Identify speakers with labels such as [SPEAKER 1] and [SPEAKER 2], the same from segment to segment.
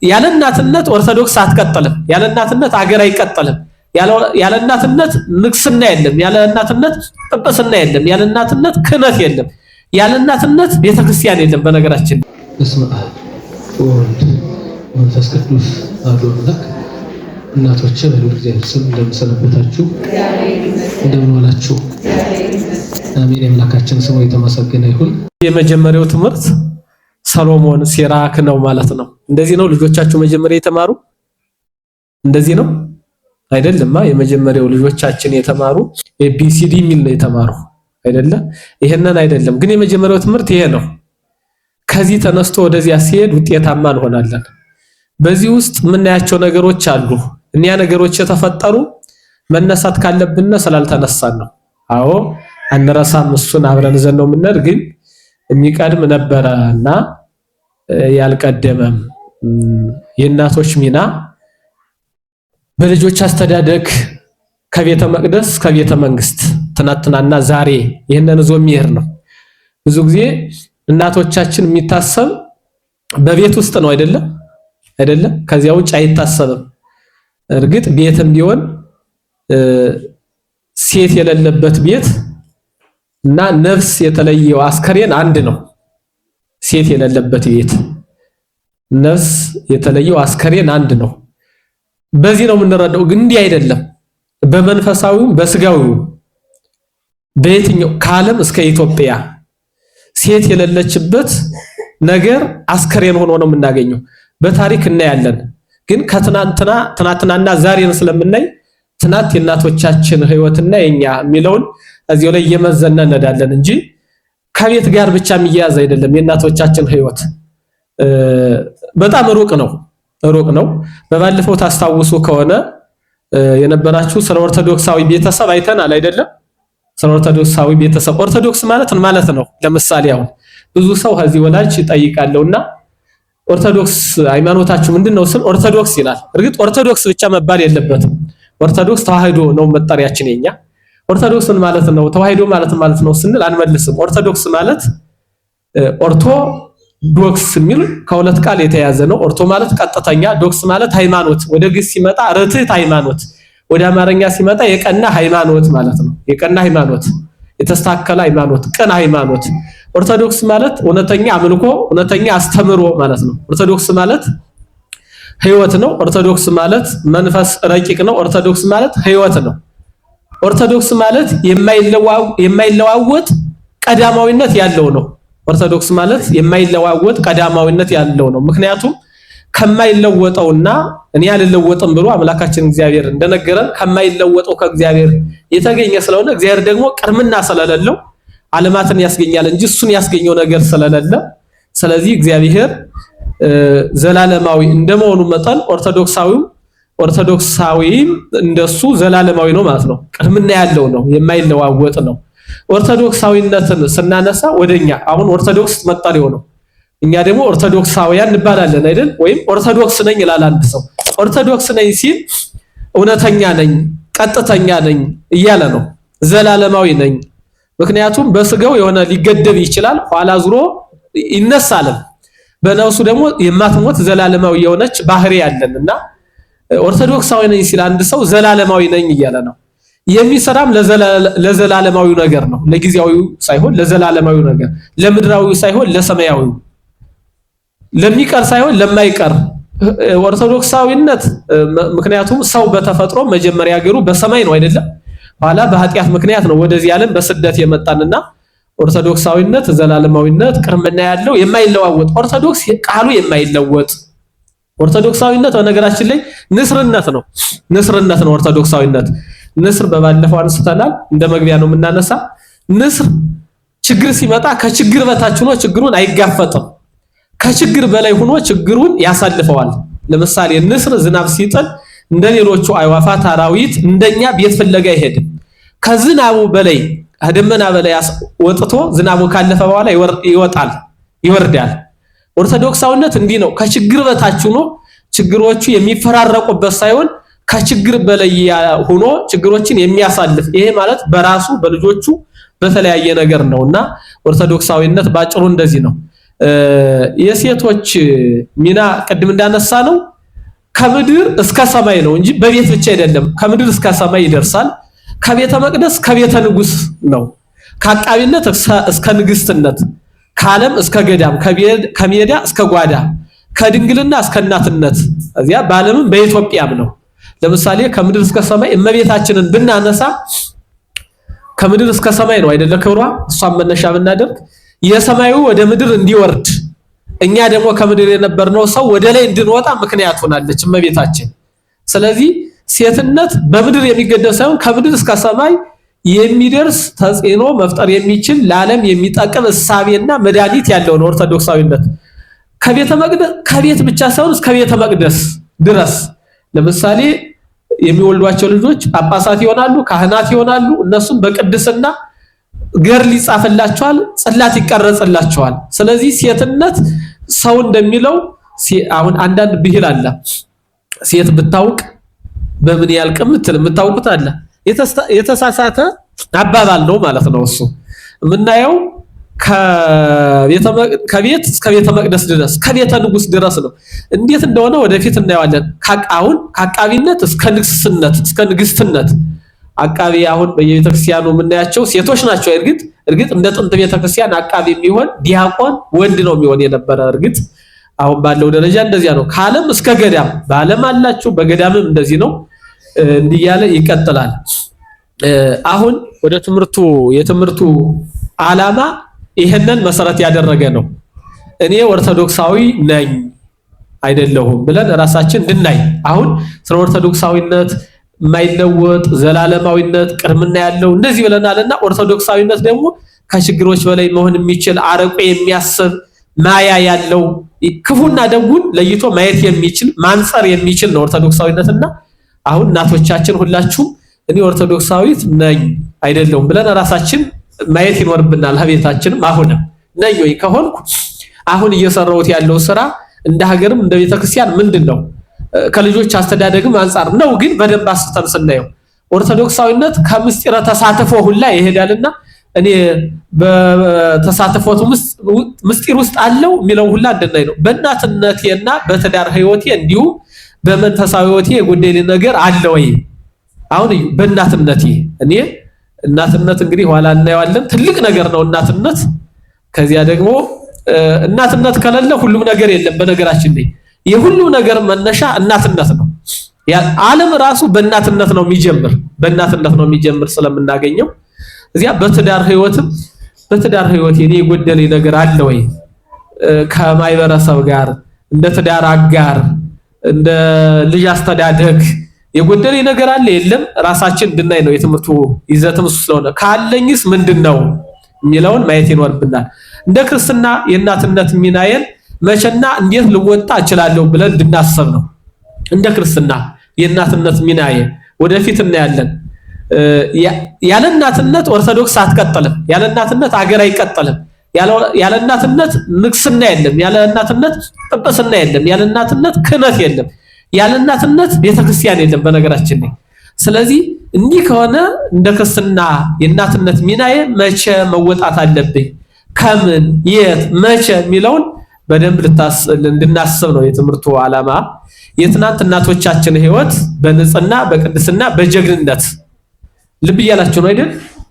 [SPEAKER 1] ያለ እናትነት ኦርቶዶክስ አትቀጥልም። ያለ እናትነት አገር አይቀጥልም። ያለ እናትነት ንግስና የለም። ያለ እናትነት ጵጵስና የለም። ያለ እናትነት ክህነት የለም። ያለ እናትነት ቤተክርስቲያን የለም። በነገራችን
[SPEAKER 2] በስመ አብ ወወልድ ወመንፈስ ቅዱስ አሐዱ አምላክ። እናቶቼ በልዑል እግዚአብሔር ስም እንደምን ሰነበታችሁ? እንደምን ዋላችሁ? አሜን። የአምላካችን ስሙ የተመሰገነ ይሁን።
[SPEAKER 1] የመጀመሪያው ትምህርት ሰሎሞን ሲራክ ነው ማለት ነው። እንደዚህ ነው ልጆቻችሁ መጀመሪያ የተማሩ? እንደዚህ ነው አይደለማ? የመጀመሪያው ልጆቻችን የተማሩ ኤቢሲዲ ሚል ነው የተማሩ አይደለ? ይሄንን አይደለም ግን የመጀመሪያው ትምህርት ይሄ ነው። ከዚህ ተነስቶ ወደዚያ ሲሄድ ውጤታማ እንሆናለን። በዚህ ውስጥ የምናያቸው ነገሮች አሉ። እኒያ ነገሮች የተፈጠሩ መነሳት ካለብን ስላልተነሳን ነው። አዎ አንረሳም፣ እሱን አብረን ዘን ነው የምንሄድ። ግን የሚቀድም ነበረና ያልቀደመም የእናቶች ሚና በልጆች አስተዳደግ ከቤተ መቅደስ ከቤተ መንግስት ትናንትናና ዛሬ ይሄንን ዞ የሚሄድ ነው። ብዙ ጊዜ እናቶቻችን የሚታሰብ በቤት ውስጥ ነው አይደለም? ከዚያ ውጭ አይታሰብም። እርግጥ ቤትም ቢሆን ሴት የሌለበት ቤት እና ነፍስ የተለየው አስከሬን አንድ ነው። ሴት የሌለበት ቤት ነፍስ የተለየው አስከሬን አንድ ነው። በዚህ ነው የምንረዳው። ግን እንዲህ አይደለም። በመንፈሳዊውም በስጋዊውም በየትኛው ከዓለም እስከ ኢትዮጵያ ሴት የሌለችበት ነገር አስከሬን ሆኖ ነው የምናገኘው። በታሪክ እናያለን። ግን ትናንትናና ዛሬን ስለምናይ ትናንት የእናቶቻችን ህይወትና የኛ የሚለውን እዚሁ ላይ እየመዘነ እንሄዳለን እንጂ ከቤት ጋር ብቻ የሚያያዝ አይደለም። የእናቶቻችን ህይወት በጣም ሩቅ ነው። በባለፈው ታስታውሱ ከሆነ የነበራችሁ ስለ ኦርቶዶክሳዊ ቤተሰብ አይተናል አይደለም? ስለ ኦርቶዶክሳዊ ቤተሰብ ኦርቶዶክስ ማለት ነው። ለምሳሌ አሁን ብዙ ሰው ከዚህ ወላጅ ይጠይቃለውና ኦርቶዶክስ ሃይማኖታችሁ ምንድነው ስል ኦርቶዶክስ ይላል። እርግጥ ኦርቶዶክስ ብቻ መባል የለበትም። ኦርቶዶክስ ተዋህዶ ነው መጠሪያችን የኛ። ኦርቶዶክስ ማለት ነው ተዋህዶ ማለት ነው ስንል አንመልስም። ኦርቶዶክስ ማለት ዶክስ የሚል ከሁለት ቃል የተያዘ ነው። ኦርቶ ማለት ቀጥተኛ፣ ዶክስ ማለት ሃይማኖት። ወደ ግስ ሲመጣ ርትዕት ሃይማኖት፣ ወደ አማርኛ ሲመጣ የቀና ሃይማኖት ማለት ነው። የቀና ሃይማኖት፣ የተስተካከለ ሃይማኖት፣ ቅን ሃይማኖት። ኦርቶዶክስ ማለት እውነተኛ አምልኮ፣ እውነተኛ አስተምሮ ማለት ነው። ኦርቶዶክስ ማለት ህይወት ነው። ኦርቶዶክስ ማለት መንፈስ ረቂቅ ነው። ኦርቶዶክስ ማለት ህይወት ነው። ኦርቶዶክስ ማለት የማይለዋወጥ ቀዳማዊነት ያለው ነው። ኦርቶዶክስ ማለት የማይለዋወጥ ቀዳማዊነት ያለው ነው። ምክንያቱም ከማይለወጠውና እኔ አልለወጥም ብሎ አምላካችን እግዚአብሔር እንደነገረን ከማይለወጠው ከእግዚአብሔር የተገኘ ስለሆነ እግዚአብሔር ደግሞ ቅድምና ስለሌለው ዓለማትን ያስገኛል እንጂ እሱን ያስገኘው ነገር ስለሌለ፣ ስለዚህ እግዚአብሔር ዘላለማዊ እንደመሆኑ መጠን ኦርቶዶክሳዊም እንደሱ ዘላለማዊ ነው ማለት ነው። ቅድምና ያለው ነው፣ የማይለዋወጥ ነው። ኦርቶዶክሳዊነትን ስናነሳ ወደኛ አሁን ኦርቶዶክስ መጣሪው ነው። እኛ ደግሞ ኦርቶዶክሳውያን እንባላለን አይደል? ወይም ኦርቶዶክስ ነኝ ይላል አንድ ሰው። ኦርቶዶክስ ነኝ ሲል እውነተኛ ነኝ፣ ቀጥተኛ ነኝ እያለ ነው። ዘላለማዊ ነኝ። ምክንያቱም በስጋው የሆነ ሊገደብ ይችላል፣ ኋላ ዙሮ ይነሳል። በነፍሱ ደግሞ የማትሞት ዘላለማዊ የሆነች ባህሪ ያለንና ኦርቶዶክሳዊ ነኝ ሲል አንድ ሰው ዘላለማዊ ነኝ እያለ ነው። የሚሰራም ለዘላለማዊ ነገር ነው። ለጊዜያዊው ሳይሆን ለዘላለማዊ ነገር፣ ለምድራዊው ሳይሆን ለሰማያዊው፣ ለሚቀር ሳይሆን ለማይቀር ኦርቶዶክሳዊነት። ምክንያቱም ሰው በተፈጥሮ መጀመሪያ ሀገሩ በሰማይ ነው አይደለም? ኋላ በኃጢአት ምክንያት ነው ወደዚህ ዓለም በስደት የመጣንና ኦርቶዶክሳዊነት ዘላለማዊነት ቅድምና ያለው የማይለዋወጥ ኦርቶዶክስ ቃሉ የማይለወጥ ኦርቶዶክሳዊነት በነገራችን ላይ ንስርነት ነው። ኦርቶዶክሳዊነት ንስር በባለፈው አንስተናል። እንደ መግቢያ ነው የምናነሳ። ንስር ችግር ሲመጣ ከችግር በታች ሆኖ ችግሩን አይጋፈጥም። ከችግር በላይ ሆኖ ችግሩን ያሳልፈዋል። ለምሳሌ ንስር ዝናብ ሲጥል እንደሌሎቹ አዕዋፋት አራዊት እንደኛ ቤት ፍለጋ አይሄድም። ከዝናቡ በላይ ከደመና በላይ ወጥቶ ዝናቡ ካለፈ በኋላ ይወርዳል። ኦርቶዶክሳዊነት እንዲህ ነው። ከችግር በታች ሆኖ ችግሮቹ የሚፈራረቁበት ሳይሆን ከችግር በላይ ሆኖ ችግሮችን የሚያሳልፍ። ይሄ ማለት በራሱ በልጆቹ በተለያየ ነገር ነውና ኦርቶዶክሳዊነት ባጭሩ እንደዚህ ነው። የሴቶች ሚና ቅድም እንዳነሳ ነው ከምድር እስከ ሰማይ ነው እንጂ በቤት ብቻ አይደለም። ከምድር እስከ ሰማይ ይደርሳል። ከቤተ መቅደስ ከቤተ ንጉስ ነው። ከአቃቢነት እስከ ንግስትነት፣ ከዓለም እስከ ገዳም፣ ከሜዳ እስከ ጓዳ፣ ከድንግልና እስከ እናትነት እዚያ በዓለምም በኢትዮጵያም ነው። ለምሳሌ ከምድር እስከ ሰማይ እመቤታችንን ብናነሳ ከምድር እስከ ሰማይ ነው አይደለ ክብሯ። እሷን መነሻ ብናደርግ የሰማዩ ወደ ምድር እንዲወርድ እኛ ደግሞ ከምድር የነበርነው ሰው ወደ ላይ እንድንወጣ ምክንያት ሆናለች እመቤታችን። ስለዚህ ሴትነት በምድር የሚገደብ ሳይሆን ከምድር እስከ ሰማይ የሚደርስ ተጽዕኖ መፍጠር የሚችል ለዓለም የሚጠቅም እሳቤና መድኃኒት ያለው ነው ኦርቶዶክሳዊነት። ከቤተ መቅደስ ከቤት ብቻ ሳይሆን እስከ ቤተ መቅደስ ድረስ ለምሳሌ የሚወልዷቸው ልጆች ጳጳሳት ይሆናሉ፣ ካህናት ይሆናሉ። እነሱም በቅድስና ገድል ይጻፍላቸዋል፣ ጽላት ይቀረጽላቸዋል። ስለዚህ ሴትነት ሰው እንደሚለው አሁን አንዳንድ ብሂል አለ። ሴት ብታውቅ በምን ያልቅም የምታውቁት አለ። የተሳሳተ አባባል ነው ማለት ነው። እሱ የምናየው ከቤት እስከ ቤተ መቅደስ ድረስ ከቤተ ንጉስ ድረስ ነው። እንዴት እንደሆነ ወደፊት እናየዋለን። አሁን ከአቃቢነት እስከ ንግስነት እስከ ንግስትነት አቃቢ አሁን በየቤተክርስቲያኑ የምናያቸው ሴቶች ናቸው። እርግጥ እንደ ጥንት ቤተክርስቲያን አቃቢ የሚሆን ዲያቆን ወንድ ነው የሚሆን የነበረ። እርግጥ አሁን ባለው ደረጃ እንደዚያ ነው። ከዓለም እስከ ገዳም በዓለም አላችሁ፣ በገዳምም እንደዚህ ነው። እንዲህ ያለ ይቀጥላል። አሁን ወደ የትምህርቱ ዓላማ ይሄንን መሰረት ያደረገ ነው። እኔ ኦርቶዶክሳዊ ነኝ አይደለሁም ብለን ራሳችን እንድናይ አሁን ስለ ኦርቶዶክሳዊነት የማይለወጥ ዘላለማዊነት ቅድምና ያለው እንደዚህ ብለናልና ኦርቶዶክሳዊነት ደግሞ ከችግሮች በላይ መሆን የሚችል አርቆ የሚያስብ ማያ ያለው ክፉና ደጉን ለይቶ ማየት የሚችል ማንጸር የሚችል ነው ኦርቶዶክሳዊነትና አሁን እናቶቻችን ሁላችሁም እኔ ኦርቶዶክሳዊት ነኝ አይደለሁም ብለን ራሳችን ማየት ይኖርብናል። ሀቤታችንም አሁንም ነኝ ወይ ከሆንኩ አሁን እየሰራሁት ያለው ስራ እንደ ሀገርም እንደ ቤተክርስቲያን ምንድነው? ከልጆች አስተዳደግም አንጻር ነው። ግን በደንብ አስተን ስናየው ኦርቶዶክሳዊነት ከምስጢረ ተሳትፎ ሁላ ይሄዳልና እኔ በተሳትፎቱ ምስጢር ውስጥ አለው የሚለው ሁላ እንደናይ ነው። በእናትነቴና በትዳር ህይወቴ እንዲሁም በመንፈሳዊ ህይወቴ የጎደለ ነገር አለ ወይ? አሁን በእናትነቴ እኔ እናትነት እንግዲህ ኋላ እናየዋለን። ትልቅ ነገር ነው እናትነት። ከዚያ ደግሞ እናትነት ከሌለ ሁሉም ነገር የለም። በነገራችን ላይ የሁሉም ነገር መነሻ እናትነት ነው። ዓለም ራሱ በእናትነት ነው የሚጀምር ስለምናገኘው እዚያ በትዳር ህይወት እኔ የጎደለ ነገር አለ ወይ? ከማይበረሰብ ጋር እንደ ትዳር አጋር እንደ ልጅ አስተዳደግ የጎደለ ነገር አለ የለም? ራሳችን እንድናይ ነው የትምህርቱ ይዘትም ስለሆነ ካለኝስ ምንድነው የሚለውን ማየት ይኖርብናል። እንደ ክርስትና የእናትነት ሚናዬን መቼና እንዴት ልወጣ እችላለሁ ብለን እንድናስብ ነው። እንደ ክርስትና የእናትነት ሚናዬ ወደፊት እናያለን። ያለ እናትነት ኦርቶዶክስ አትቀጥልም። ያለ እናትነት አገር አይቀጥልም። ያለ እናትነት ንግስና የለም። ያለ እናትነት ጵጵስና የለም። ያለ እናትነት ክህነት የለም። ያለ እናትነት ቤተክርስቲያን የለም በነገራችን ላይ። ስለዚህ እንዲህ ከሆነ እንደ ክርስትና የእናትነት ሚናዬ መቼ መወጣት አለብኝ፣ ከምን የት መቼ የሚለውን በደንብ እንድናስብ ነው የትምህርቱ ዓላማ። የትናንት እናቶቻችን ህይወት በንጽህና በቅድስና በጀግንነት ልብ እያላችሁ ነው አይደል?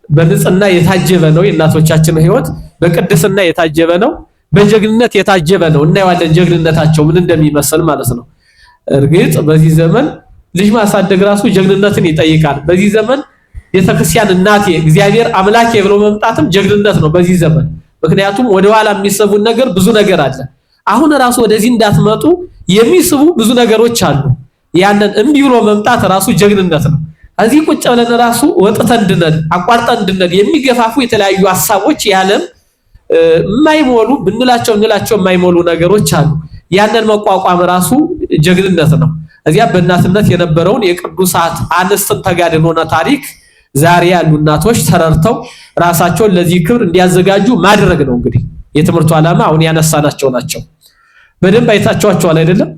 [SPEAKER 1] በንጽህና የታጀበ ነው የእናቶቻችን ህይወት፣ በቅድስና የታጀበ ነው፣ በጀግንነት የታጀበ ነው። እናየዋለን ጀግንነታቸው ምን እንደሚመስል ማለት ነው። እርግጥ በዚህ ዘመን ልጅ ማሳደግ ራሱ ጀግንነትን ይጠይቃል። በዚህ ዘመን ቤተክርስቲያን እናቴ እግዚአብሔር አምላኬ ብሎ መምጣትም ጀግንነት ነው በዚህ ዘመን። ምክንያቱም ወደ ኋላ የሚስቡን ነገር ብዙ ነገር አለ። አሁን ራሱ ወደዚህ እንዳትመጡ የሚስቡ ብዙ ነገሮች አሉ። ያንን እምቢ ብሎ መምጣት ራሱ ጀግንነት ነው። እዚህ ቁጭ ብለን ራሱ ወጥተን እንድንል አቋርጠን እንድንል የሚገፋፉ የተለያዩ ሐሳቦች ያለም የማይሞሉ ብንላቸው የማይሞሉ ነገሮች አሉ። ያንን መቋቋም ራሱ ጀግንነት ነው። እዚያ በእናትነት የነበረውን የቅዱሳት አንስትን ተጋድሎና ታሪክ ዛሬ ያሉ እናቶች ተረድተው ራሳቸውን ለዚህ ክብር እንዲያዘጋጁ ማድረግ ነው። እንግዲህ የትምህርቱ ዓላማ አሁን ያነሳናቸው ናቸው። በደንብ አይታችኋቸዋል አይደለም?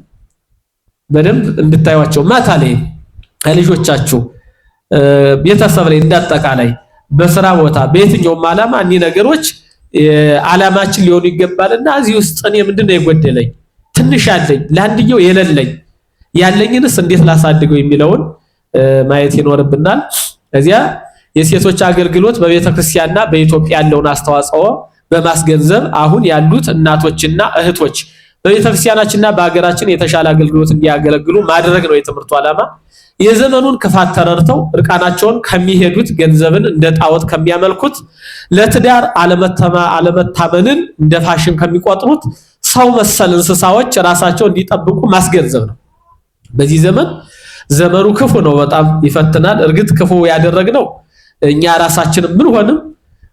[SPEAKER 1] በደንብ እንድታዩዋቸው ማታ ላይ ከልጆቻችሁ ቤተሰብ ላይ እንዳጠቃላይ በስራ ቦታ በየትኛውም ዓላማ እኒህ ነገሮች ዓላማችን ሊሆኑ ይገባልና እዚህ ውስጥ እኔ ምንድነው የጎደለኝ ትንሽ ያለኝ ለአንድየው የሌለኝ ያለኝንስ እንዴት ላሳድገው የሚለውን ማየት ይኖርብናል። እዚያ የሴቶች አገልግሎት በቤተክርስቲያንና በኢትዮጵያ ያለውን አስተዋጽኦ በማስገንዘብ አሁን ያሉት እናቶችና እህቶች በቤተክርስቲያናችንና በአገራችን የተሻለ አገልግሎት እንዲያገለግሉ ማድረግ ነው የትምህርቱ ዓላማ። የዘመኑን ክፋት ተረድተው እርቃናቸውን ከሚሄዱት ገንዘብን እንደ ጣዖት ከሚያመልኩት ለትዳር አለመታመንን እንደ ፋሽን ከሚቆጥሩት ሰው መሰል እንስሳዎች ራሳቸው እንዲጠብቁ ማስገንዘብ ነው። በዚህ ዘመኑ ክፉ ነው፣ በጣም ይፈትናል። እርግጥ ክፉ ያደረግነው እኛ ራሳችንን ምን ሆንም፣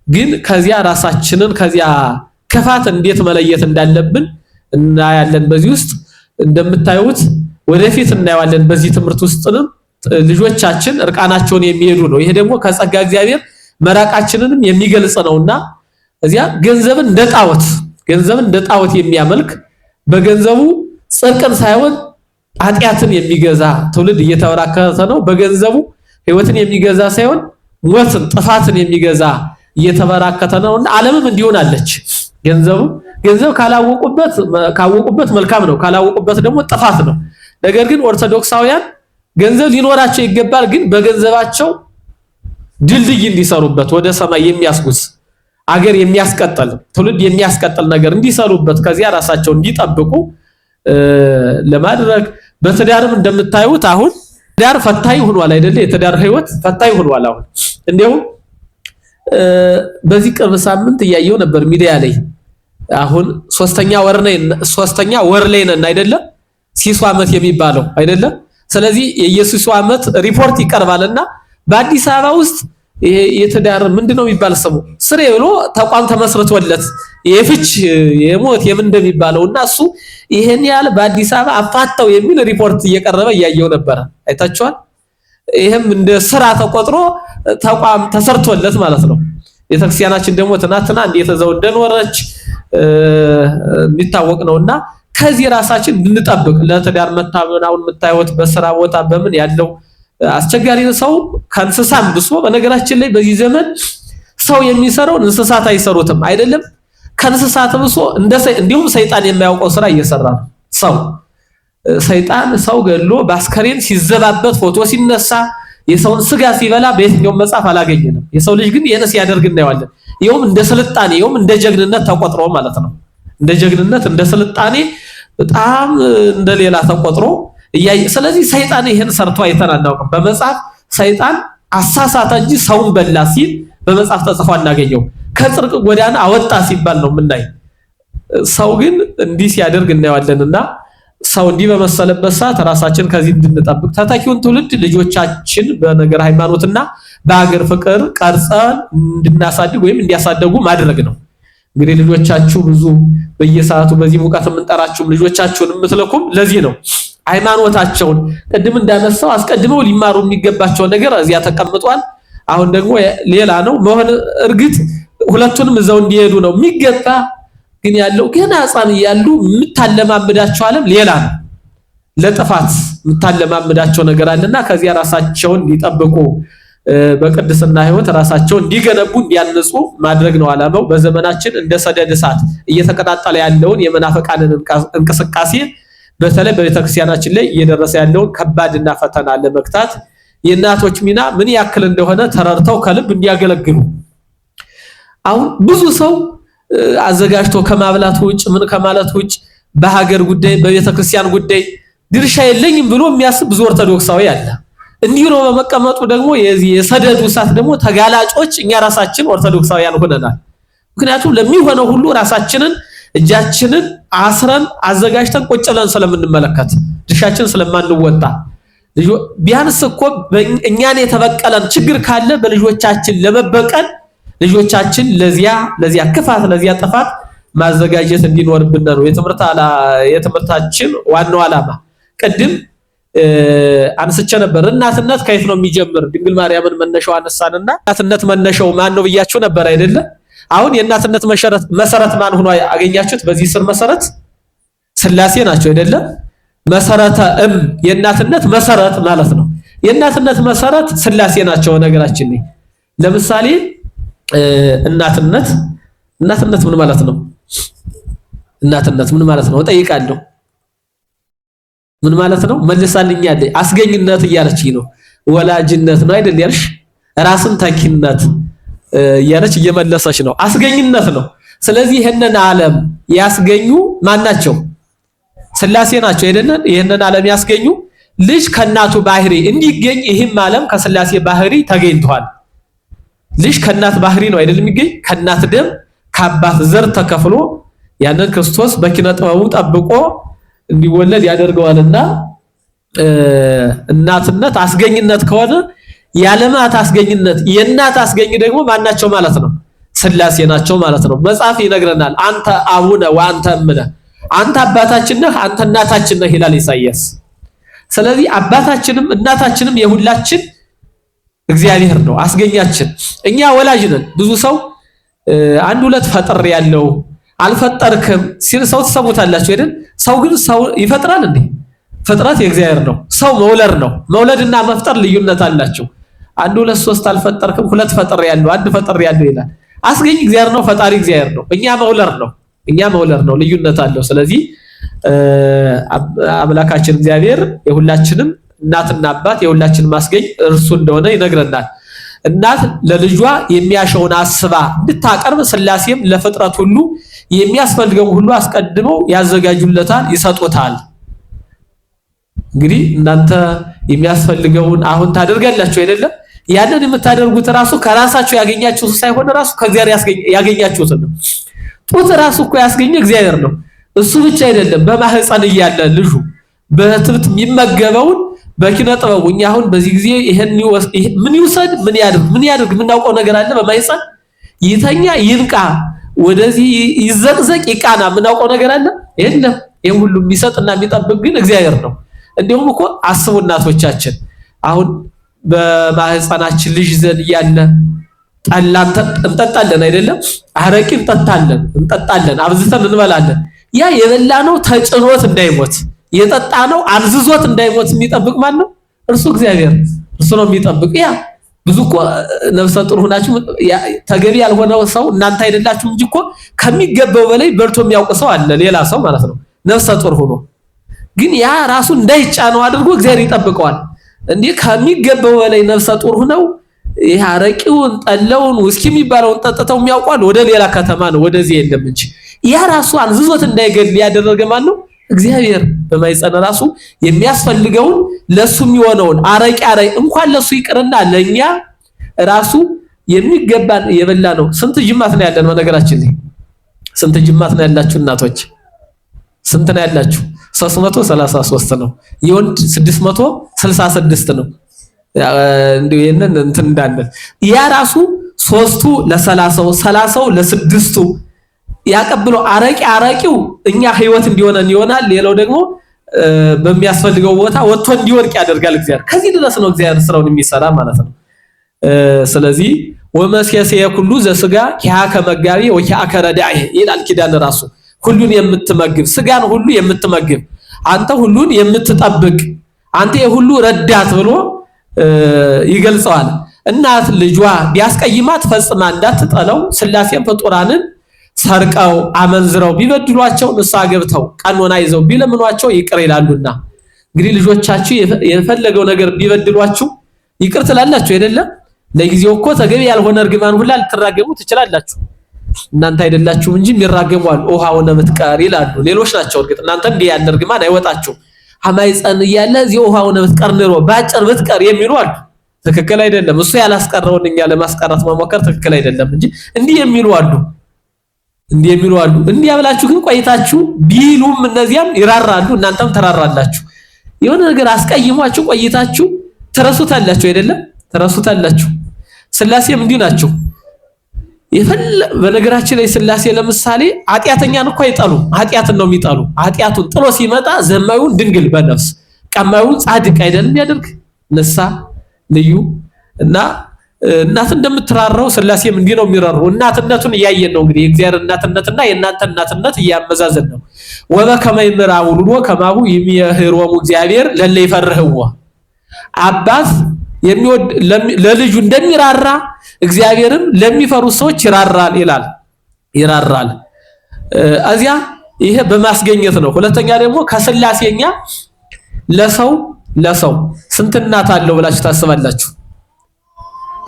[SPEAKER 1] ግን ከዚያ ራሳችንን ከዚያ ክፋት እንዴት መለየት እንዳለብን እናያለን። በዚህ ውስጥ እንደምታዩት ወደፊት እናያለን። በዚህ ትምህርት ውስጥንም ልጆቻችን እርቃናቸውን የሚሄዱ ነው። ይሄ ደግሞ ከጸጋ እግዚአብሔር መራቃችንንም የሚገልጽ ነውና እዚያ ገንዘብን እንደ ጣዖት የሚያመልክ በገንዘቡ ጽድቅን ሳይሆን ኃጢአትን የሚገዛ ትውልድ እየተበራከተ ነው። በገንዘቡ ሕይወትን የሚገዛ ሳይሆን ሞትን፣ ጥፋትን የሚገዛ እየተበራከተ ነውና ዓለምም እንዲሆናለች። ገንዘብ ካወቁበት መልካም ነው፣ ካላወቁበት ደግሞ ጥፋት ነው። ነገር ግን ኦርቶዶክሳውያን ገንዘብ ሊኖራቸው ይገባል፣ ግን በገንዘባቸው ድልድይ እንዲሰሩበት ወደ ሰማይ የሚያስጉዝ አገር የሚያስቀጥል ትውልድ የሚያስቀጥል ነገር እንዲሰሩበት ከዚያ ራሳቸው እንዲጠብቁ ለማድረግ በትዳርም እንደምታዩት አሁን ትዳር ፈታኝ ሆኗል አይደለ? የትዳር ሕይወት ፈታኝ ሆኗል። አሁን እንዲያውም በዚህ ቅርብ ሳምንት እያየው ነበር ሚዲያ ላይ አሁን ሶስተኛ ወር ላይ ነን አይደለ? ሲሶ ዓመት የሚባለው አይደለ? ስለዚህ የኢየሱስ ዓመት ሪፖርት ይቀርባልና በአዲስ አበባ ውስጥ ይሄ የትዳር ምንድነው የሚባል ስሙ ስሬ ብሎ ተቋም ተመስርቶለት የፍች የሞት የምን እንደሚባለውና እሱ ይሄን ያህል በአዲስ አበባ አፋታው የሚል ሪፖርት እየቀረበ እያየው ነበር። አይታችኋል? ይሄም እንደ ስራ ተቆጥሮ ተቋም ተሰርቶለት ማለት ነው። ቤተክርስቲያናችን ደግሞ ትናንትና እንዴት እዛው እንደኖረች የሚታወቅ ነውና ከዚህ ራሳችን ብንጠብቅ ለትዳር መታመናውን የምታዩት በስራ ቦታ በምን ያለው አስቸጋሪ ሰው ከእንስሳም ብሶ በነገራችን ላይ በዚህ ዘመን ሰው የሚሰራውን እንስሳት አይሰሩትም አይደለም። ከእንስሳት ብሶ እንዲሁም ሰይጣን የማያውቀው ስራ እየሰራ ነው። ሰይጣን ሰው ገሎ በአስከሬን ሲዘባበት ፎቶ ሲነሳ የሰውን ስጋ ሲበላ በየትኛውም መጽሐፍ አላገኘንም። የሰው ልጅ ግን ይሄን ሲያደርግ እናየዋለን። ይኸውም እንደ ስልጣኔ ይኸውም እንደ ጀግንነት ተቆጥሮ ማለት ነው። እንደ ጀግንነት እንደ ስልጣኔ በጣም እንደሌላ ተቆጥሮ ስለዚህ ሰይጣን ይሄን ሰርቶ አይተን አናውቅም። በመጽሐፍ ሰይጣን አሳሳተ እንጂ ሰውን በላ ሲል በመጽሐፍ ተጽፎ አናገኘው። ከጽድቅ ጎዳና አወጣ ሲባል ነው የምናይ። ሰው ግን እንዲህ ሲያደርግ እናየዋለንና ሰው እንዲህ በመሰለበት ሰዓት ራሳችን ከዚህ እንድንጠብቅ ተተኪውን ትውልድ ልጆቻችን በነገር ሃይማኖትና በአገር ፍቅር ቀርጸን እንድናሳድግ ወይም እንዲያሳደጉ ማድረግ ነው። እንግዲህ ልጆቻችሁ ብዙ በየሰዓቱ በዚህ ሙቀት የምንጠራችሁም ልጆቻችሁን የምትልኩም ለዚህ ነው። ሃይማኖታቸውን ቅድም እንዳነሳው አስቀድመው ሊማሩ የሚገባቸው ነገር እዚያ ተቀምጧል። አሁን ደግሞ ሌላ ነው መሆን እርግጥ ሁለቱንም እዛው እንዲሄዱ ነው የሚገባ። ግን ያለው ገና ሕፃን ያሉ የምታለማምዳቸው ዓለም ሌላ ነው። ለጥፋት የምታለማምዳቸው ነገር አለና ከዚያ ራሳቸውን እንዲጠብቁ በቅድስና ሕይወት ራሳቸውን እንዲገነቡ እንዲያነጹ ማድረግ ነው ዓላማው። በዘመናችን እንደ ሰደድ እሳት እየተቀጣጠለ ያለውን የመናፈቃንን እንቅስቃሴ በተለይ በቤተክርስቲያናችን ላይ እየደረሰ ያለውን ከባድና ፈተና ለመግታት የእናቶች ሚና ምን ያክል እንደሆነ ተረድተው ከልብ እንዲያገለግሉ አሁን ብዙ ሰው አዘጋጅቶ ከማብላት ውጭ ምን ከማለት ውጭ በሀገር ጉዳይ በቤተክርስቲያን ጉዳይ ድርሻ የለኝም ብሎ የሚያስብ ብዙ ኦርቶዶክሳዊ አለ። እንዲህ ነው በመቀመጡ ደግሞ የሰደዱ እሳት ደግሞ ተጋላጮች እኛ ራሳችን ኦርቶዶክሳውያን ሆነናል። ምክንያቱም ለሚሆነው ሁሉ ራሳችንን እጃችንን አስረን አዘጋጅተን ቁጭ ብለን ስለምንመለከት ድርሻችን ስለማንወጣ ቢያንስ እኮ እኛን የተበቀለን ችግር ካለ በልጆቻችን ለመበቀል ልጆቻችን ለዚያ ክፋት ለዚያ ጥፋት ማዘጋጀት እንዲኖርብን ነው የትምህርታችን ዋናው ዓላማ። ቅድም አንስቼ ነበር። እናትነት ከየት ነው የሚጀምር? ድንግል ማርያምን መነሻው አነሳንና እናትነት መነሻው ማን ነው ብያችሁ ነበር አይደለ? አሁን የእናትነት መሰረት ማን ሆኖ አገኛችሁት? በዚህ ስር መሰረት ሥላሴ ናቸው አይደለ? መሰረተ የእናትነት መሰረት ማለት ነው። የእናትነት መሰረት ሥላሴ ናቸው። ነገራችን ላይ ለምሳሌ እናትነት እናትነት ምን ማለት ነው? እናትነት ምን ማለት ነው እጠይቃለሁ። ምን ማለት ነው? መልሳልኛለች። አስገኝነት እያለችኝ ነው። ወላጅነት ነው አይደል ያልሽ? ራስን ተኪነት እያለች እየመለሰች ነው። አስገኝነት ነው። ስለዚህ ይሄንን ዓለም ያስገኙ ማን ናቸው? ሥላሴ ናቸው አይደል? ይሄንን ዓለም ያስገኙ ልጅ ከእናቱ ባህሪ እንዲገኝ ይህም ዓለም ከሥላሴ ባህሪ ተገኝቷል። ልጅ ከእናት ባህሪ ነው አይደል የሚገኝ? ከእናት ደም ከአባት ዘር ተከፍሎ ያንን ክርስቶስ በኪነ ጥበቡ ጠብቆ እንዲወለድ ያደርገዋልና እናትነት አስገኝነት ከሆነ ያለማት አስገኝነት የእናት አስገኝ ደግሞ ማናቸው ማለት ነው? ሥላሴ ናቸው ማለት ነው። መጽሐፍ ይነግረናል። አንተ አቡነ ወአንተ እምነ፣ አንተ አባታችን ነህ፣ አንተ እናታችን ነህ ይላል ኢሳይያስ። ስለዚህ አባታችንም እናታችንም የሁላችን እግዚአብሔር ነው አስገኛችን። እኛ ወላጅ ነን። ብዙ ሰው አንድ ሁለት ፈጥር ያለው አልፈጠርክም ሲል ሰው ትሰሙታላችሁ አይደል? ሰው ግን ሰው ይፈጥራል እንዴ? ፍጥረት የእግዚአብሔር ነው። ሰው መውለድ ነው። መውለድና መፍጠር ልዩነት አላቸው። አንድ ሁለት ሶስት አልፈጠርክም፣ ሁለት ፈጥር ያለው አንድ ፈጥር ያለው ይላል። አስገኝ እግዚአብሔር ነው፣ ፈጣሪ እግዚአብሔር ነው። እኛ መውለድ ነው። ልዩነት አለው። ስለዚህ አምላካችን እግዚአብሔር የሁላችንም እናትና አባት የሁላችንም ማስገኝ እርሱ እንደሆነ ይነግረናል። እናት ለልጇ የሚያሸውን አስባ እንድታቀርብ ሥላሴም ለፍጥረት ሁሉ የሚያስፈልገው ሁሉ አስቀድመው ያዘጋጁለታል፣ ይሰጡታል። እንግዲህ እናንተ የሚያስፈልገውን አሁን ታደርጋላችሁ አይደለም? ያንን የምታደርጉት ራሱ ከራሳችሁ ያገኛችሁት ሳይሆን ራሱ ከእግዚአብሔር ያገኛችሁት ነው። ጡት ራሱ እኮ ያስገኘ እግዚአብሔር ነው። እሱ ብቻ አይደለም፣ በማህፀን እያለ ልጁ በትብት የሚመገበውን በኪነ ጥበቡ እኛ አሁን በዚህ ጊዜ ይሄን ምን ይውሰድ ምን ያድርግ የምናውቀው ነገር አለ? በማህፀን ይተኛ ይንቃ ወደዚህ ይዘቅዘቅ ይቃና የምናውቀው ነገር አለ? የለም። ይሄን ሁሉ የሚሰጥና የሚጠብቅ ግን እግዚአብሔር ነው። እንዲሁም እኮ አስቡ እናቶቻችን አሁን በማህፀናችን ልጅ ዘን እያለ ጠላን እንጠጣለን አይደለም? አረቂ እንጠጣለን፣ አብዝተን እንበላለን። ያ የበላነው ተጭኖት እንዳይሞት የጠጣነው አንዝዞት እንዳይሞት የሚጠብቅ ማን ነው? እርሱ እግዚአብሔር። እርሱ ነው የሚጠብቅ። ያ ብዙ እኮ ነፍሰ ጡር ሆናችሁ ተገቢ ያልሆነው ሰው እናንተ አይደላችሁም እንጂ እኮ ከሚገባው በላይ በልቶ የሚያውቅ ሰው አለ፣ ሌላ ሰው ማለት ነው። ነፍሰ ጡር ሆኖ ግን ያ ራሱ እንዳይጫነው አድርጎ እግዚአብሔር ይጠብቀዋል። እንዴ ከሚገባው በላይ ነፍሰ ጡር ሆነው ይሄ አረቂውን ጠላውን ውስኪ የሚባለውን ጠጥተው የሚያውቋል። ወደ ሌላ ከተማ ነው፣ ወደዚህ የለም እንጂ ያ ራሱ አንዝዞት እንዳይገል ያደረገ ማን ነው? እግዚአብሔር። በማይጸነ ራሱ የሚያስፈልገውን ለሱ የሚሆነውን አረቂ እንኳን ለሱ ይቅርና ለኛ ራሱ የሚገባን የበላ ነው። ስንት ጅማት ነው ያለን? በነገራችን ላይ ስንት ጅማት ነው ያላችሁ እናቶች? ስንት ነው ያላችሁ? 333 ነው። የወንድ 666 ነው። እንዴ ይሄንን እንትን እንዳለ ያ ራሱ 3ቱ ለ30 30ው ለ6ቱ ያቀብለው አረቂው እኛ ህይወት እንዲሆነን ይሆናል። ሌላው ደግሞ በሚያስፈልገው ቦታ ወጥቶ እንዲወርቅ ያደርጋል እግዚአብሔር። ከዚህ ድረስ ነው እግዚአብሔር ስራውን የሚሰራ ማለት ነው። ስለዚህ ወመስከሰ የኩሉ ዘስጋ ኪያ ከመጋቢ ወኪያ ከረዳይ ይላል ኪዳን ራሱ። ሁሉን የምትመግብ ስጋን ሁሉ የምትመግብ አንተ ሁሉን የምትጠብቅ አንተ የሁሉ ረዳት ብሎ ይገልጸዋል። እናት ልጇ ቢያስቀይማት ፈጽማ እንዳትጠለው ሥላሴም ፍጡራንን ሰርቀው አመንዝረው ቢበድሏቸው ንስሐ ገብተው ቀኖና ይዘው ቢለምኗቸው ይቅር ይላሉና። እንግዲህ ልጆቻችሁ የፈለገው ነገር ቢበድሏችሁ ይቅር ትላላችሁ አይደለም? ለጊዜው እኮ ተገቢ ያልሆነ እርግማን ሁላ ልትራገሙ ትችላላችሁ። እናንተ አይደላችሁም እንጂ የሚራገሙ አሉ። ውሃውን ምትቀር ይላሉ ሌሎች ናቸው። እርግጥ እናንተ እንዲህ ያለ እርግማን አይወጣችሁም። ሐማይፀን እያለ እዚህ ውሃውን ምትቀር ነው ባጭር ብትቀር የሚሉ አሉ። ትክክል አይደለም። እሱ ያላስቀረውን እኛ ለማስቀረት መሞከር ትክክል አይደለም እንጂ እንዲህ የሚሉ አሉ። እንዲህ ያብላችሁ ግን ቆይታችሁ ቢሉም እነዚያም ይራራሉ፣ እናንተም ተራራላችሁ። የሆነ ነገር አስቀይሟችሁ ቆይታችሁ ተረሱታላችሁ አይደለም? ተረሱታላችሁ። ሥላሴም እንዲህ ናቸው። በነገራችን ላይ ሥላሴ ለምሳሌ ኃጢአተኛን እኮ አይጠሉም፣ ኃጢአትን ነው የሚጠሉ። ኃጢአቱን ጥሎ ሲመጣ ዘማዩን ድንግል በነፍስ ቀማዩን ጻድቅ አይደለም ያደርግ ነሳ ልዩ እና እናት እንደምትራራው ሥላሴም እንዲህ ነው የሚራሩ። እናትነቱን እያየን ነው እንግዲህ የእግዚአብሔር እናትነትና የእናንተ እናትነት እያመዛዘን ነው። ወበከመ ይምራው ውሉዶ ከማሁ ይምህሮሙ እግዚአብሔር ለለ ይፈርህዎ። አባት ለልጁ እንደሚራራ እግዚአብሔርም ለሚፈሩ ሰዎች ይራራል ይላል። ይራራል። እዚያ ይሄ በማስገኘት ነው። ሁለተኛ ደግሞ ከስላሴኛ ለሰው ስንት እናት አለው ብላችሁ ታስባላችሁ?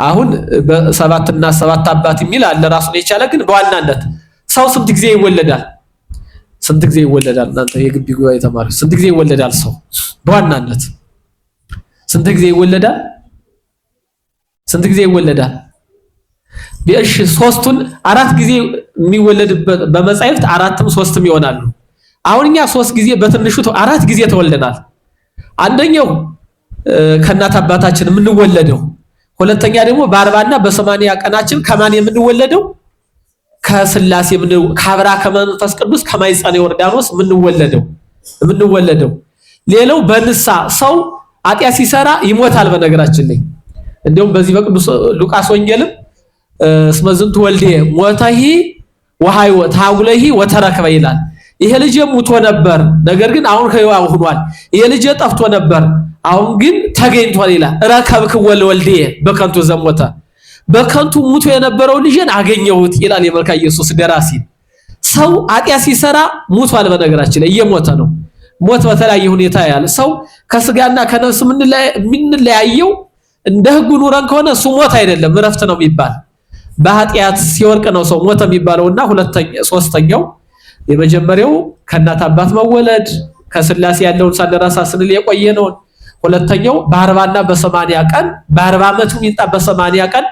[SPEAKER 1] አሁን በሰባት እና ሰባት አባት የሚል አለ ራሱን የቻለ ግን በዋናነት ሰው ስንት ጊዜ ይወለዳል? ስንት ጊዜ ይወለዳል? እናንተ የግቢ ጉባኤ ተማሪዎች ስንት ጊዜ ይወለዳል ሰው? በዋናነት ስንት ጊዜ ይወለዳል? ስንት ጊዜ ይወለዳል? ቢእሺ ሶስቱን አራት ጊዜ የሚወለድበት በመጻሕፍት አራትም ሶስትም ይሆናሉ። አሁን እኛ ሶስት ጊዜ በትንሹ አራት ጊዜ ተወልደናል። አንደኛው ከእናት አባታችን የምንወለደው፣ ሁለተኛ ደግሞ በ40 እና በ80 ቀናችን ከማን የምንወለደው? ከስላሴ ከአብራ ከመንፈስ ቅዱስ ከማይጸነ ዮርዳኖስ የምንወለደው። ሌላው በንሳ ሰው ኃጢአት ሲሰራ ይሞታል። በነገራችን ላይ እንደውም በዚህ በቅዱስ ሉቃስ ወንጌልም እስመ ዝንቱ ወልዴ ሞተሂ ወሐይወ ታጉለሂ ወተረከበ ይላል። ይሄ ልጅ ሙቶ ነበር፣ ነገር ግን አሁን ሕያው ሆኗል። ይሄ ልጅ ጠፍቶ ነበር፣ አሁን ግን ተገኝቷል ይላል። ረከብክወ ለወልዴ በከንቱ ዘሞተ፣ በከንቱ ሙቶ የነበረው ልጅን አገኘሁት ይላል የመልካ ኢየሱስ ደራሲ። ሰው ኃጢአት ሲሰራ ሙቷል። በነገራችን ላይ እየሞተ ነው። ሞት በተለያየ ሁኔታ ያለ ሰው ከስጋና ከነፍስ የምንለያየው እንደ ሕጉ ኑረን ከሆነ እሱ ሞት አይደለም እረፍት ነው የሚባል። በኃጢአት ሲወርቅ ነው ሰው ሞተ የሚባለውና ሶስተኛው የመጀመሪያው ከእናት አባት መወለድ ከስላሴ ያለውን ሳንረሳ ስንል የቆየ ነው። ሁለተኛው በ40 እና በ80 ቀን በ40 ዓመቱ ይንጣ በ80 ቀን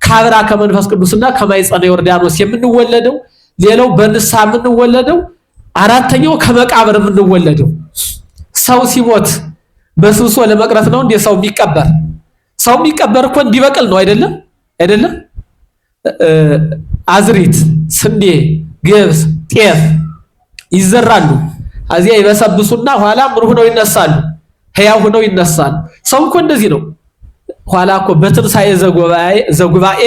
[SPEAKER 1] ከአብራ ከመንፈስ ቅዱስና ከማይጸነ ዮርዳኖስ የምንወለደው። ሌላው በንስሐ የምንወለደው። አራተኛው ከመቃብር የምንወለደው። ሰው ሲሞት በስብሶ ለመቅረት ነው እንዴ ሰው የሚቀበር? ሰው የሚቀበር እኮ እንዲበቅል ነው አይደለም? አዝሪት፣ ስንዴ፣ ገብስ፣ ጤፍ ይዘራሉ። እዚያ ይበሰብሱና ኋላ ምን ሆነው ይነሳሉ? ሕያው ሆነው ይነሳሉ። ሰው እኮ እንደዚህ ነው። ኋላ እኮ በትንሣኤ ዘጉባኤ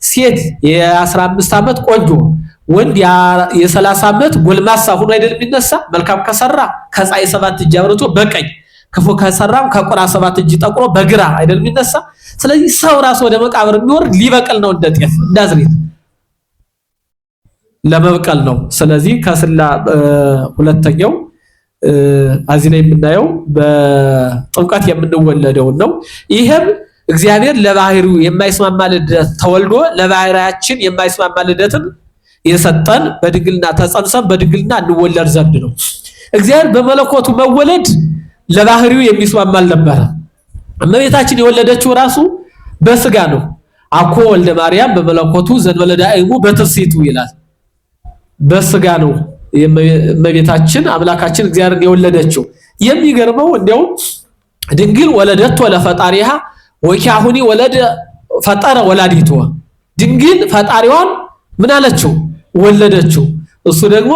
[SPEAKER 1] ሴት የ15 ዓመት ቆንጆ ወንድ የ30 ዓመት ጎልማሳ ሆኖ አይደል የሚነሳ? መልካም ከሰራ ከፀሐይ 7 እጅ አብርቶ በቀኝ ክፉ ከሰራም ከቁራ 7 እጅ ጠቁሮ በግራ አይደል የሚነሳ? ስለዚህ ሰው ራስ ወደ መቃብር የሚወርድ ሊበቅል ነው፣ እንደ ጤፍ እንዳዝሪት ለመብቀል ነው። ስለዚህ ሁለተኛው እዚህ ላይ የምናየው በጥምቀት የምንወለደው ነው። ይሄም እግዚአብሔር ለባህሪው የማይስማማ ልደት ተወልዶ ለባህሪያችን የማይስማማ ልደትን የሰጠን በድንግልና ተጸንሰን በድንግልና እንወለድ ዘንድ ነው። እግዚአብሔር በመለኮቱ መወለድ ለባህሪው የሚስማማ አልነበረ። እመቤታችን የወለደችው ራሱ በስጋ ነው። አኮ ወልደ ማርያም በመለኮቱ ዘእንበለ ዳእሙ በትፍሲቱ ይላል። በስጋ ነው እመቤታችን አምላካችን እግዚአብሔርን የወለደችው። የሚገርመው እንዲያውም ድንግል ወለደቶ ለፈጣሪሃ ወኪያሁኒ ወለደ ፈጠረ ወላዲቶ። ድንግል ፈጣሪዋን ምን አለችው? ወለደችው። እሱ ደግሞ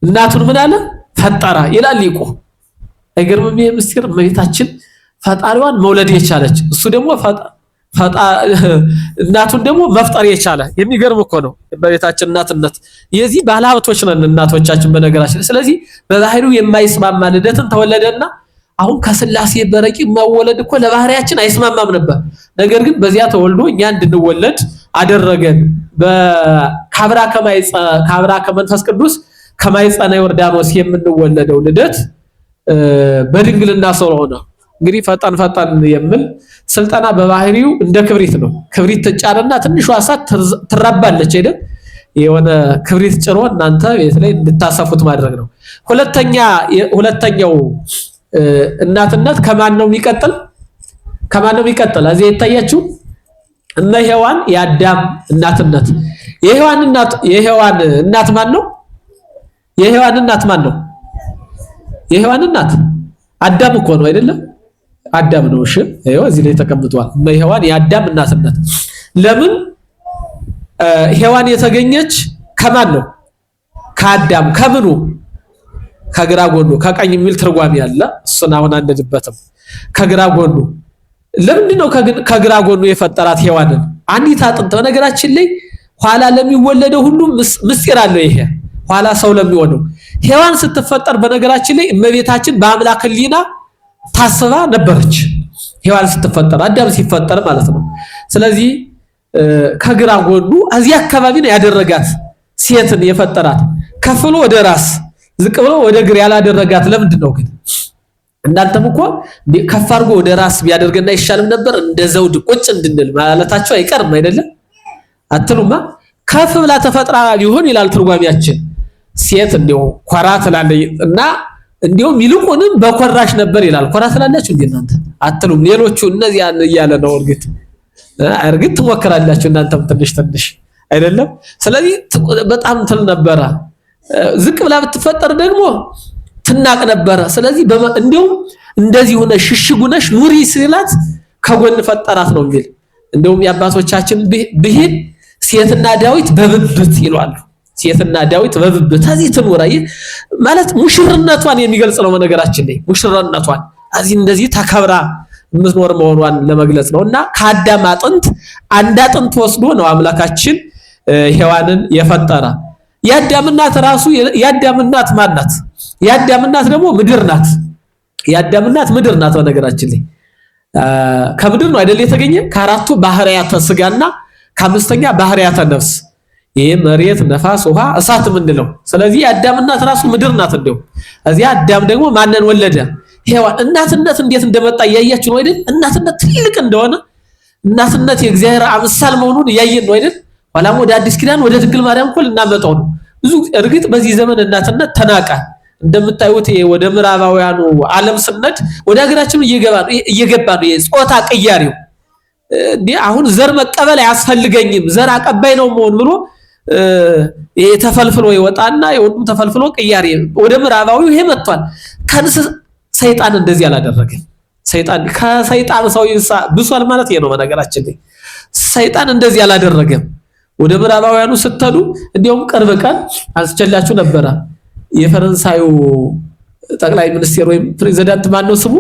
[SPEAKER 1] እናቱን ምን አለ? ፈጠራ ይላል ሊቁ። አይገርምም? ይሄ ምስጢር እመቤታችን ፈጣሪዋን መውለድ የቻለች እሱ ደግሞ እናቱን ደግሞ መፍጠር የቻለ የሚገርም እኮ ነው። በቤታችን እናትነት የዚህ ባለሀብቶች ነን እናቶቻችን በነገራችን። ስለዚህ በባህሪው የማይስማማ ልደትን ተወለደና አሁን ከስላሴ በረቂቅ መወለድ እኮ ለባህሪያችን አይስማማም ነበር። ነገር ግን በዚያ ተወልዶ እኛ እንድንወለድ አደረገን። ከአብራ ከመንፈስ ቅዱስ ከማይጸነ ዮርዳኖስ የምንወለደው ልደት በድንግልና ስለሆነ እንግዲህ ፈጣን የምል ስልጠና በባህሪው እንደ ክብሪት ነው። ክብሪት ትጫርና ትንሿ እሳት ትራባለች አይደል? የሆነ ክብሪት ጭሮ እናንተ ቤት ላይ እንድታሰፉት ማድረግ ነው። ሁለተኛው እናትነት ከማን ነው የሚቀጥል? እዚህ የታያችሁ እነ ሔዋን የአዳም እናትነት። የሔዋን እናት ማን ነው? የሔዋን እናት አዳም እኮ ነው አይደለም? አዳም ነው። እሺ ይሄው እዚህ ላይ ተቀምጧል። ሔዋን የአዳም እናትነት። ለምን ሔዋን የተገኘች ከማን ነው? ከአዳም። ከምኑ? ከግራ ጎኑ። ከቀኝ የሚል ትርጓሜ አለ። እሱን አሁን አንድበትም። ከግራ ጎኑ። ለምንድን ነው ከግራ ጎኑ የፈጠራት ሔዋንን? አንዲት አጥንት። በነገራችን ላይ ኋላ ለሚወለደው ሁሉ ምስጢር አለው። ይሄ ኋላ ሰው ለሚሆነው ሔዋን ስትፈጠር በነገራችን ላይ እመቤታችን በአምላክ ሕሊና ታስባ ነበረች። ሔዋን ስትፈጠር አዳም ሲፈጠር ማለት ነው። ስለዚህ ከግራ ጎኑ እዚህ አካባቢ ነው ያደረጋት። ሴትን የፈጠራት ከፍ ብሎ ወደ ራስ ዝቅ ብሎ ወደ እግር ያላደረጋት ለምንድን ነው ግን? እናንተም እኮ ከፍ አድርጎ ወደ ራስ ቢያደርገና ይሻልም ነበር እንደ ዘውድ ቁጭ እንድንል ማለታቸው አይቀርም አይደለም አትሉማ? ከፍ ብላ ተፈጥራ ሊሆን ይላል ትርጓሚያችን። ሴት እንደው ኮራ ትላለች እና እንደውም ይልቁንም በኮራሽ ነበር ይላል። ኮራ ትላላችሁ እንዴ እናንተ አትሉም? ሌሎቹ እነዚህ ያን እያለ ነው እርግጥ ትሞክራላችሁ እናንተም ትንሽ አይደለም። ስለዚህ በጣም ትል ነበረ። ዝቅ ብላ ብትፈጠር ደግሞ ትናቅ ነበረ። ስለዚህ እንደውም እንደዚህ ሆነ ሽሽጉነሽ ኑሪ ሲላት ከጎን ፈጠራት ነው የሚል። እንደውም የአባቶቻችን ብሂል ሴትና ዳዊት በብብት ይሏሉ። ሴትና ዳዊት በብብት እዚህ ትኑር ማለት ሙሽርነቷን የሚገልጽ ነው። ነገራችን ላይ ሙሽርነቷን እዚህ እንደዚህ ተከብራ የምትኖር መሆኗን ለመግለጽ ነውና ከአዳም አጥንት አንድ አጥንት ወስዶ ነው አምላካችን ሔዋንን የፈጠረ። የአዳም እናት ራሱ የአዳም እናት ማን ናት? የአዳም እናት ደግሞ ምድር ናት። የአዳም እናት ምድር ናት። በነገራችን ላይ ከምድር ነው አይደል የተገኘ ከአራቱ ባህሪያተ ስጋና ከአምስተኛ ባህሪያተ ነፍስ። ይሄ መሬት፣ ነፋስ፣ ውሃ፣ እሳት ምንለው። ስለዚህ የአዳም እናት ራሱ ምድር ናት። እንደው እዚያ አዳም ደግሞ ማንን ወለደ? ሔዋን። እናትነት እንዴት እንደመጣ እያያችሁ ነው አይደል? እናትነት ትልቅ እንደሆነ እናትነት የእግዚአብሔር አምሳል መሆኑን እያየን ነው አይደል? ኋላም ወደ አዲስ ኪዳን ወደ ድንግል ማርያም እኮ ልናመጣው ነው። ብዙ እርግጥ በዚህ ዘመን እናትነት ተናቀ። እንደምታዩት ወደ ምዕራባውያኑ ዓለም ስነድ ወደ ሀገራችን እየገባ ነው የጾታ ቅያሬው። አሁን ዘር መቀበል አያስፈልገኝም ዘር አቀባይ ነው መሆን ብሎ ተፈልፍሎ ይወጣና የወንዱ ተፈልፍሎ ቅያሬ ወደ ምዕራባዊው ይሄ መጥቷል። ሰይጣን እንደዚህ አላደረገም። ሰይጣን ከሰይጣን ሰው ብሷል ማለት ነው። በነገራችን ላይ ሰይጣን እንደዚህ አላደረገም። ወደ ምዕራባውያኑ ስትሉ እንዲያውም ቅርብ ቀን አንስቸላችሁ ነበረ። የፈረንሳዩ ጠቅላይ ሚኒስቴር ወይም ፕሬዝዳንት ማን ነው ስሙ?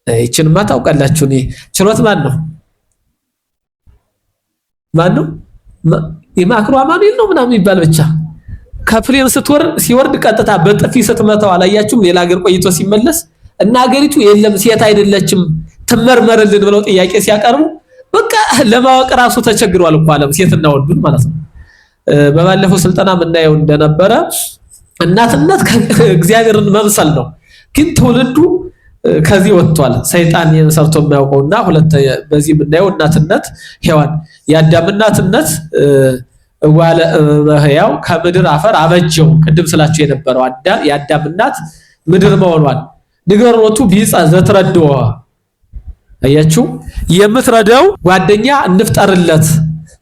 [SPEAKER 1] ይችንማ ታውቃላችሁ። ችሎት ማን ነው? የማክሮ አማኑኤል ነው ምናምን ይባል ብቻ ከፕሌን ሲወርድ ቀጥታ በጥፊ ስትመታው አላያችሁም? ሌላ ሀገር ቆይቶ ሲመለስ እና ሀገሪቱ የለም ሴት አይደለችም ትመርመርልን ብለው ጥያቄ ሲያቀርቡ በቃ ለማወቅ ራሱ ተቸግሯል እኮ ዓለም ሴትና ወንዱን ማለት ነው። በባለፈው ስልጠና የምናየው እንደነበረ እናትነት እግዚአብሔርን መምሰል ነው። ግን ትውልዱ ከዚህ ወጥቷል። ሰይጣን ሰርቶ የማያውቀውና በዚህ የምናየው እናትነት ሔዋን የአዳም እናትነት ዋለ ህያው ከምድር አፈር አበጀው ቅድም ስላችሁ የነበረው የአዳም እናት ምድር መሆኗን ንገሮቱ ቢጻ ዘትረድዋ አያችሁ የምትረዳው ጓደኛ እንፍጠርለት።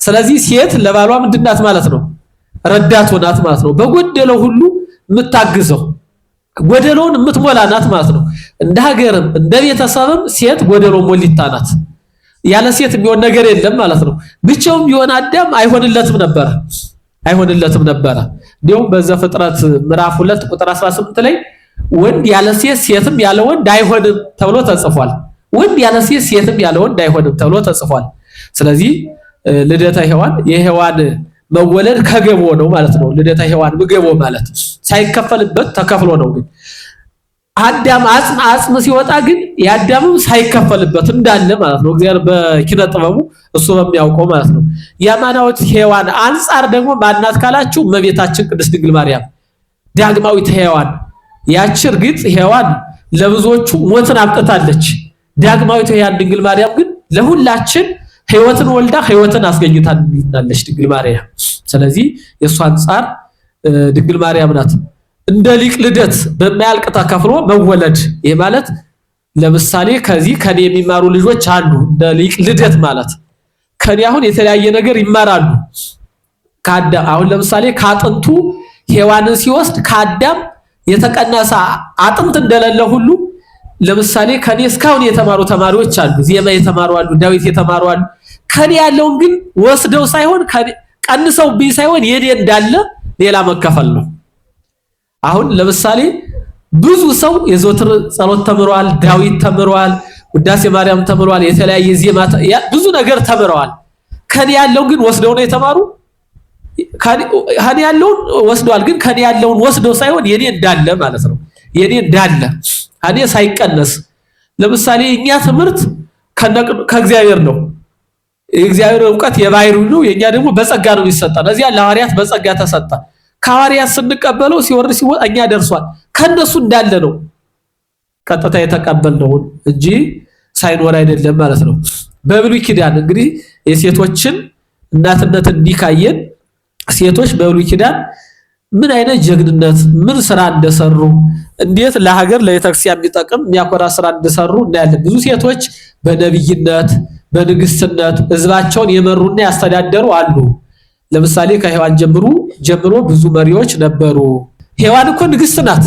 [SPEAKER 1] ስለዚህ ሴት ለባሏ ምንድናት ማለት ነው? ረዳት ሆናት ማለት ነው። በጎደለው ሁሉ የምታግዘው ጎደሎውን የምትሞላ ናት ማለት ነው። እንደ ሀገርም እንደ ቤተሰብም ሴት ጎደሎ ሞሊታ ናት። ያለ ሴት የሚሆን ነገር የለም ማለት ነው። ብቻውም ቢሆን አዳም አይሆንለትም ነበረ። እንዲሁም በዘፍጥረት ምዕራፍ 2 ቁጥር 18 ላይ ወንድ ያለ ሴት ሴትም ያለ ወንድ አይሆንም ተብሎ ተጽፏል። ወንድ ያለ ሴት ሴትም ያለ ወንድ አይሆንም ተብሎ ተጽፏል። ስለዚህ ልደተ ሔዋን የሔዋን መወለድ ከገቦ ነው ማለት ነው። ልደተ ሔዋን ምገቦ ማለት ሳይከፈልበት ተከፍሎ ነው። ግን አዳም አጽም ሲወጣ ግን ያዳምም ሳይከፈልበት እንዳለ ማለት ነው። እግዚአብሔር በኪነ ጥበቡ እሱ በሚያውቀው ማለት ነው። የአማናዊት ሔዋን አንጻር ደግሞ ማናት ካላችሁ እመቤታችን ቅድስት ድንግል ማርያም ዳግማዊት ሔዋን። ያቺ እርግጥ ሔዋን ለብዙዎቹ ሞትን አምጥታለች። ዳግማዊት ሔዋን ድንግል ማርያም ግን ለሁላችን ሕይወትን ወልዳ ሕይወትን አስገኝታለች ድንግል ማርያም። ስለዚህ የእሱ አንጻር ድንግል ማርያም ናት። እንደ ሊቅ ልደት በማያልቅ ተከፍሎ መወለድ። ይሄ ማለት ለምሳሌ ከኔ የሚማሩ ልጆች አሉ። እንደ ሊቅ ልደት ማለት ከኔ አሁን የተለያየ ነገር ይማራሉ። አሁን ለምሳሌ ከአጥንቱ ሔዋንን ሲወስድ ከአዳም የተቀነሰ አጥንት እንደሌለ ሁሉ ለምሳሌ ከኔ እስካሁን የተማሩ ተማሪዎች አሉ። ዜማ የተማሩ አሉ፣ ዳዊት የተማሩ አሉ። ከኔ ያለውን ግን ወስደው ሳይሆን ቀንሰው ሳይሆን የኔ እንዳለ ሌላ መከፈል ነው። አሁን ለምሳሌ ብዙ ሰው የዘወትር ጸሎት ተምሯል፣ ዳዊት ተምሯል፣ ውዳሴ ማርያም ተምሯል፣ የተለያየ ዜማ ብዙ ነገር ተምረዋል። ከኔ ያለውን ግን ወስደው ነው የተማሩ። ከኔ ያለውን ወስደዋል፣ ግን ከኔ ያለውን ወስደው ሳይሆን የኔ እንዳለ ማለት ነው። የኔ እንዳለ እኔ ሳይቀነስ። ለምሳሌ እኛ ትምህርት ከእግዚአብሔር ነው። የእግዚአብሔር ዕውቀት የባህሪው ነው። የኛ ደግሞ በጸጋ ነው የሚሰጠን። እዚያ ለሐዋርያት በጸጋ ተሰጠ። ከሐዋርያት ስንቀበለው ሲወርድ ሲወጣ እኛ ደርሷል። ከነሱ እንዳለ ነው ቀጥታ የተቀበልነው እንጂ ሳይኖር አይደለም ማለት ነው። በብሉይ ኪዳን እንግዲህ የሴቶችን እናትነት እንዲካየን ሴቶች በብሉይ ኪዳን ምን አይነት ጀግንነት ምን ስራ እንደሰሩ እንዴት ለሀገር ለቤተክርስቲያን የሚጠቅም የሚያኮራ ስራ እንደሰሩ እናያለን። ብዙ ሴቶች በነብይነት በንግስትነት ህዝባቸውን የመሩና ያስተዳደሩ አሉ። ለምሳሌ ከሔዋን ጀምሮ ብዙ መሪዎች ነበሩ። ሔዋን እኮ ንግስት ናት።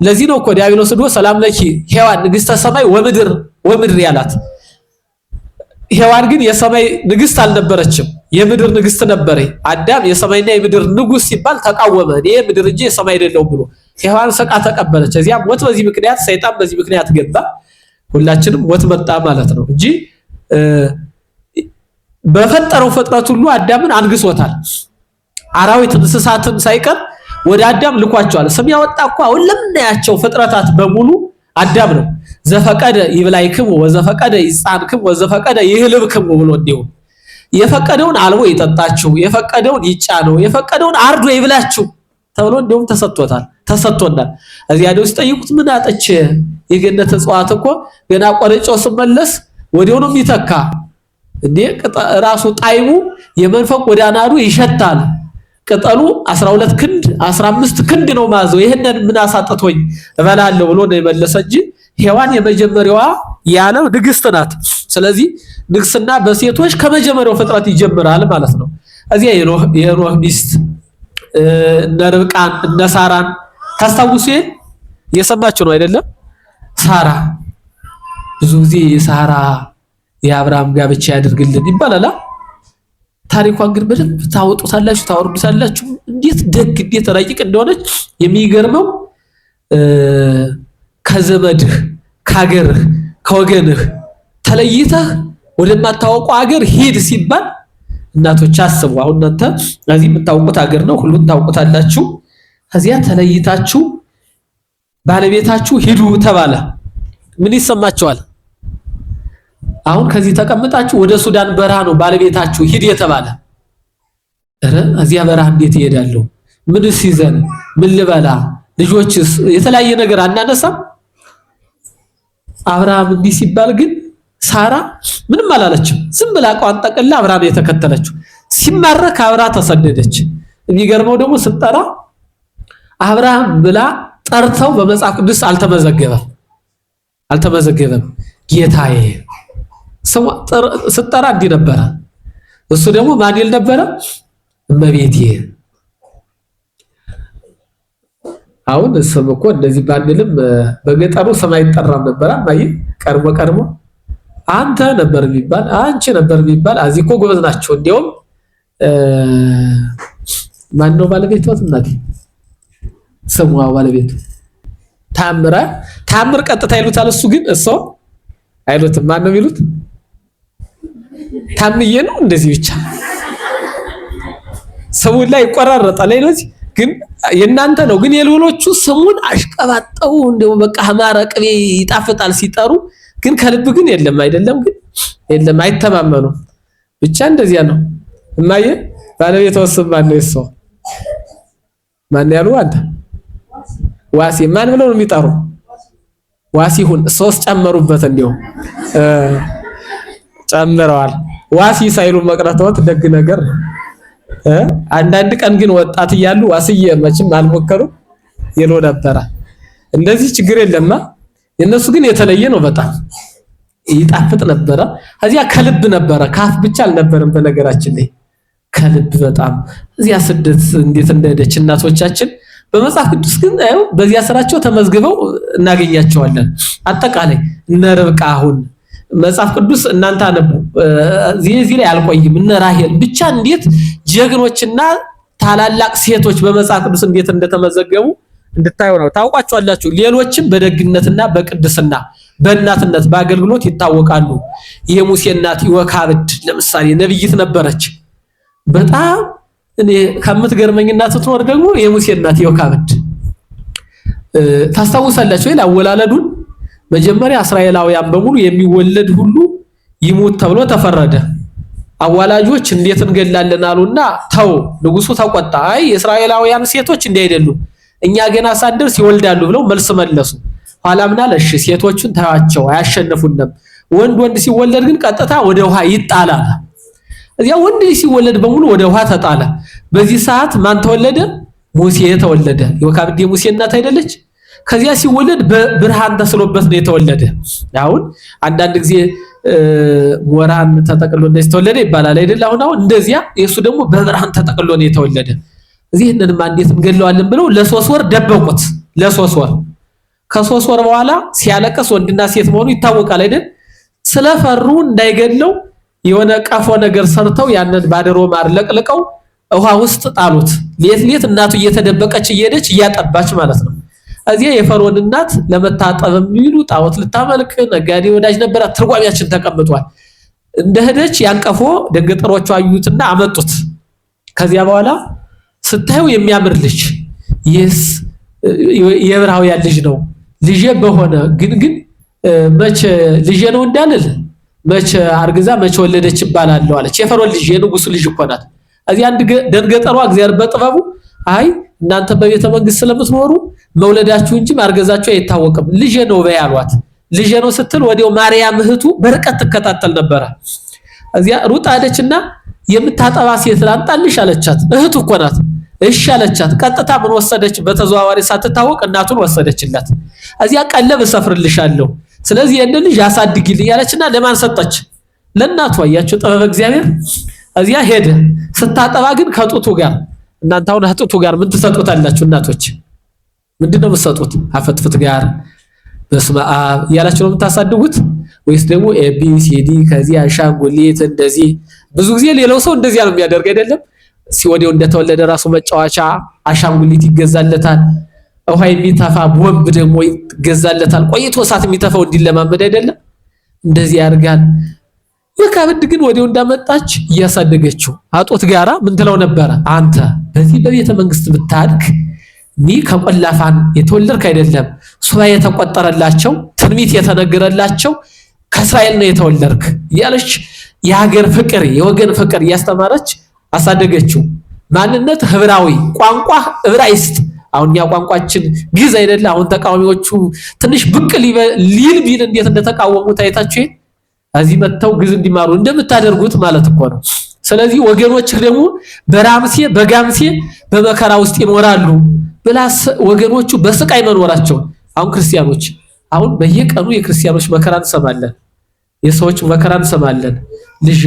[SPEAKER 1] ለዚህ ነው እኮ ዲያብሎስ ዶ ሰላም ለኪ ሔዋን ንግስተ ሰማይ ወምድር ያላት። ሔዋን ግን የሰማይ ንግስት አልነበረችም፣ የምድር ንግስት ነበረች። አዳም የሰማይና የምድር ንጉስ ሲባል ተቃወመ። እኔ ምድር እንጂ የሰማይ አይደለሁም ብሎ ሔዋን ሰቃ ተቀበለች። እዚያ ሞት በዚህ ምክንያት ሰይጣን በዚህ ምክንያት ገባ። ሁላችንም ሞት መጣ ማለት ነው እንጂ በፈጠረው ፍጥረት ሁሉ አዳምን አንግሶታል። አራዊት እንስሳትን ሳይቀር ወደ አዳም ልኳቸዋል። ስም ያወጣ እኮ አሁን ለምናያቸው ፍጥረታት በሙሉ አዳም ነው። ዘፈቀደ ይብላይክሙ ወዘፈቀደ ይጻንክሙ ወዘፈቀደ ይህልብክሙ ብሎ እንዲሁ የፈቀደውን አልቦ ይጠጣችሁ፣ የፈቀደውን ይጫነው፣ የፈቀደውን አርዶ ይብላችሁ ተብሎ እንዲሁም ተሰጥቶናል። እዚያ ደው ሲጠይቁት ምን አጠች የገነት እጽዋት እኮ ገና ቆረጫው ሲመለስ ወዲያው ነው የሚተካ እንዴ ራሱ ጣይሙ የመንፈቅ ወዳናዱ ይሸታል። ቅጠሉ 12 ክንድ 15 ክንድ ነው ማዘው። ይሄንን ምን አሳጥቶኝ እበላለሁ ብሎ ነው የመለሰ እንጂ ሔዋን የመጀመሪያዋ ያለው ንግስት ናት። ስለዚህ ንግስና በሴቶች ከመጀመሪያው ፍጥረት ይጀምራል ማለት ነው። እዚያ የኖህ ሚስት እነ ርብቃን እነ ሳራን ታስታውሱ የሰማችሁ ነው አይደለም? ሳራ ብዙ ጊዜ ሳራ የአብርሃም ጋብቻ ያድርግልን ይባላል። ታሪኳን ግን በደንብ ታወጡታላችሁ ታወርዱታላችሁ። እንዴት ደግ እንዴት ረቂቅ እንደሆነች የሚገርመው ከዘመድህ ከሀገርህ ከወገንህ ተለይተህ ወደማታወቀው ሀገር ሂድ ሲባል እናቶች አስቡ። አሁን እናንተ እዚህ የምታውቁት ሀገር ነው፣ ሁሉን ታውቁታላችሁ። ከዚያ ተለይታችሁ ባለቤታችሁ ሂዱ ተባለ። ምን ይሰማችኋል? አሁን ከዚህ ተቀምጣችሁ ወደ ሱዳን በረሃ ነው ባለቤታችሁ ሂድ የተባለ። እዚያ በረሃ እንዴት ይሄዳለሁ? ምንስ ይዘን ምን ልበላ? ልጆችስ የተለያየ ነገር አናነሳም? አብርሃም እንዲህ ሲባል ግን ሳራ ምንም አላለችም። ዝም ብላ ቋን ጠቅላ አብርሃም የተከተለችው። ሲማረክ አብራ ተሰደደች። የሚገርመው ደግሞ ስትጠራ አብርሃም ብላ ጠርተው በመጽሐፍ ቅዱስ አልተመዘገበም። ጌታዬ ስትጠራ እንዲህ ነበረ። እሱ ደግሞ ማን ይል ነበረ? እመቤቴ። አሁን ስም እኮ እንደዚህ ባንልም በገጠሩ ስም አይጠራም ነበር። አማዬ ቀድሞ አንተ ነበር የሚባል አንቺ ነበር የሚባል። አዚ እኮ ጎበዝ ናቸው። እንዲያውም ማን ነው ባለቤቷ? እናቴ ስሟ ባለቤቱ ታምር ቀጥታ ይሉታል። እሱ ግን እሱ አይሉትም። ማን ነው የሚሉት? ታምዬ ነው እንደዚህ ብቻ ስሙን ላይ ይቆራረጣል። አይሎች ግን የናንተ ነው። ግን የሌሎቹ ስሙን አሽቀባጠው እንደው በቃ አማረ ቅቤ ይጣፍጣል ሲጠሩ፣ ግን ከልብ ግን የለም አይደለም፣ ግን የለም አይተማመኑ። ብቻ እንደዚያ ነው። እማዬ ባለቤቷ ስም ማን ነው? እሱ ማን ያሉ አንተ ዋሲ ማን ብለው ነው የሚጠሩ? ዋሲሁን ሶስት ጨመሩበት። እንዲሁ ጨምረዋል። ዋሲ ሳይሉ መቅረተውት ደግ ነገር ነው። አንዳንድ ቀን ግን ወጣት እያሉ ዋስዬ መቼም አልሞከሩ ይሉ ነበር። እንደዚህ ችግር የለማ። የነሱ ግን የተለየ ነው። በጣም ይጣፍጥ ነበረ። እዚያ ከልብ ነበረ፣ ካፍ ብቻ አልነበረም። በነገራችን ላይ ከልብ በጣም እዚያ ስደት እንዴት እንደሄደች እናቶቻችን በመጽሐፍ ቅዱስ ግን በዚያ ስራቸው ተመዝግበው እናገኛቸዋለን። አጠቃላይ እነ ርብቃ አሁን መጽሐፍ ቅዱስ እናንተ አነቡ። እዚህ ላይ አልቆይም። እነ ራሄል ብቻ እንዴት ጀግኖችና ታላላቅ ሴቶች በመጽሐፍ ቅዱስ እንዴት እንደተመዘገቡ እንድታዩ ነው። ታውቋቸዋላችሁ። ሌሎችም በደግነትና በቅድስና በእናትነት በአገልግሎት ይታወቃሉ። የሙሴ እናት ዮካብድ ለምሳሌ ነብይት ነበረች። በጣም እኔ ከምትገርመኝ እናት ስትኖር ደግሞ የሙሴ እናት ዮካብድ ታስታውሳላችሁ ወይ? አወላለዱን መጀመሪያ እስራኤላውያን በሙሉ የሚወለድ ሁሉ ይሞት ተብሎ ተፈረደ። አዋላጆች እንዴት እንገላለን አሉና ተው ንጉሱ ተቆጣ። አይ የእስራኤላውያን ሴቶች እንዲህ አይደሉም እኛ ገና ሳንደርስ ይወልዳሉ ብለው መልስ መለሱ። ኋላምና ለሽ ሴቶቹን ታያቸው አያሸንፉንም፣ ወንድ ሲወለድ ግን ቀጥታ ወደ ውሃ ይጣላል። እዚያ ወንድ ሲወለድ በሙሉ ወደ ውሃ ተጣለ። በዚህ ሰዓት ማን ተወለደ? ሙሴ ተወለደ። የወካብዴ ሙሴ እናት አይደለች? ከዚያ ሲወለድ በብርሃን ተስሎበት ነው የተወለደ። አሁን አንዳንድ ጊዜ ወራን ተጠቅሎ እንደዚህ ተወለደ ይባላል አይደል? አሁን እንደዚያ የሱ ደግሞ በብርሃን ተጠቅሎ ነው የተወለደ። እዚህ እንንም እንዴት እንገለዋለን ብለው ለ3 ወር ደበቁት። ለ3 ወር ከ3 ወር በኋላ ሲያለቅስ ወንድና ሴት መሆኑ ይታወቃል አይደል? ስለፈሩ እንዳይገለው የሆነ ቀፎ ነገር ሰርተው ያንን ባደሮ ማር ለቅልቀው ውሃ ውስጥ ጣሉት። ሌት እናቱ እየተደበቀች እየሄደች እያጠባች ማለት ነው። እዚያ የፈርዖን እናት ለመታጠብ የሚሉ ጣዖት ልታመልክ ነጋዴ ወዳጅ ነበራት። ትርጓሚያችን ተቀምጧል። እንደሄደች ያንቀፎ ደንገጠሮቹ አዩትና አመጡት። ከዚያ በኋላ ስታዩ የሚያምር ልጅ ይስ የዕብራውያን ልጅ ነው ልጄ በሆነ ግን መቼ ልጄ ነው እንዳልል መቼ አርግዛ መቼ ወለደች ይባላል አለች። የፈርዖን ልጅ የንጉሱ ልጅ እኮ ናት። እዚያ አንድ ደንገጠሯ እግዚአብሔር በጥበቡ አይ እናንተ በቤተ መንግስት ስለምትኖሩ መውለዳችሁ እንጂ ማርገዛችሁ አይታወቅም ልጄ ነው በያሏት። ልጄ ነው ስትል ወዲያው ማርያም እህቱ በርቀት ትከታተል ነበር። እዚያ ሩጣ አለችና የምታጠባ ሴት ላምጣልሽ አለቻት። እህቱ እኮ ናት። እሺ አለቻት። ቀጥታ ምን ወሰደች? በተዘዋዋሪ ሳትታወቅ እናቱን ወሰደችላት። እዚያ ቀለብ እሰፍርልሻለሁ ስለዚህ የእንደ ልጅ ያሳድግልኝ ያለችና ለማን ሰጠች? ለእናቱ። አያችሁ ጥበብ እግዚአብሔር። እዚያ ሄደ። ስታጠባ ግን ከጡቱ ጋር እናንተ አሁን ከጡቱ ጋር ምን ትሰጡታላችሁ እናቶች? ምንድነው የምትሰጡት? አፈትፍት ጋር በስመ አብ ያላችሁ ነው የምታሳድጉት ወይስ ደግሞ ኤቢሲዲ ከዚህ አሻንጉሊት እንደዚህ? ብዙ ጊዜ ሌላው ሰው እንደዚህ ነው የሚያደርግ አይደለም? ሲወዲው እንደተወለደ ራሱ መጫወቻ አሻንጉሊት ይገዛለታል። ውሃ የሚተፋ ቦምብ ደግሞ ይገዛለታል። ቆይቶ እሳት የሚተፋው እንዲለማመድ አይደለም? እንደዚህ ያርጋል። የካብድ ግን ወዲያው እንዳመጣች እያሳደገችው አጦት ጋራ ምን ትለው ነበረ? አንተ በዚህ በቤተ መንግስት ብታድግ ኒ ከቆላፋን የተወለድክ አይደለም ሱባኤ የተቆጠረላቸው ትንቢት የተነገረላቸው ከእስራኤል ነው የተወለድክ እያለች የሀገር ፍቅር የወገን ፍቅር እያስተማረች አሳደገችው። ማንነት ህብራዊ ቋንቋ ዕብራይስጥ። አሁን ያ ቋንቋችን ግዕዝ አይደለ? አሁን ተቃዋሚዎቹ ትንሽ ብቅ ሊል ቢል እንዴት እንደተቃወሙ ታይታችሁ እዚህ መተው ግዕዝ እንዲማሩ እንደምታደርጉት ማለት እኮ ነው። ስለዚህ ወገኖችህ ደግሞ በራምሴ በጋምሴ በመከራ ውስጥ ይኖራሉ ብላስ ወገኖቹ በስቃይ መኖራቸው። አሁን ክርስቲያኖች አሁን በየቀኑ የክርስቲያኖች መከራ እንሰማለን፣ የሰዎች መከራ እንሰማለን። ልጅ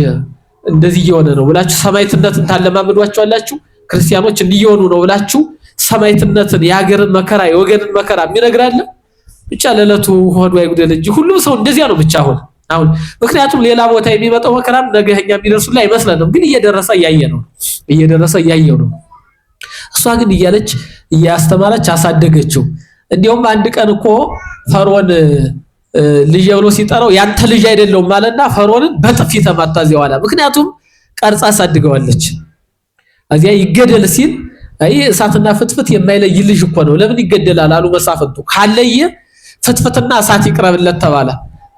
[SPEAKER 1] እንደዚህ እየሆነ ነው ብላችሁ ሰማዕትነትን ታለማምዷቸው አላችሁ። ክርስቲያኖች እንዲየሆኑ ነው ብላችሁ ሰማዕትነትን የሀገርን መከራ የወገንን መከራ የሚነግራለን። ብቻ ለለቱ ሆዱ አይጉደል እንጂ ሁሉም ሰው እንደዚያ ነው። ብቻ አሁን ምክንያቱም ሌላ ቦታ የሚመጣው መከራ ነገኛ የሚደርሱላ አይመስለንም፣ ግን እየደረሰ እያየው ነው። እሷ ግን እያለች እያስተማረች አሳደገችው። እንዲያውም አንድ ቀን እኮ ፈርዖን ልጅ ብሎ ሲጠራው ያንተ ልጅ አይደለም ማለትና ፈርዖንን በጥፊ ተማታ ዚዋላ። ምክንያቱም ቀርጻ አሳድገዋለች። እዚያ ይገደል ሲል አይ እሳትና ፍትፍት የማይለይ ልጅ እኮ ነው ለምን ይገደላል አሉ መሳፍንቱ። ካለየ ፍትፍትና እሳት ይቅረብለት ተባለ።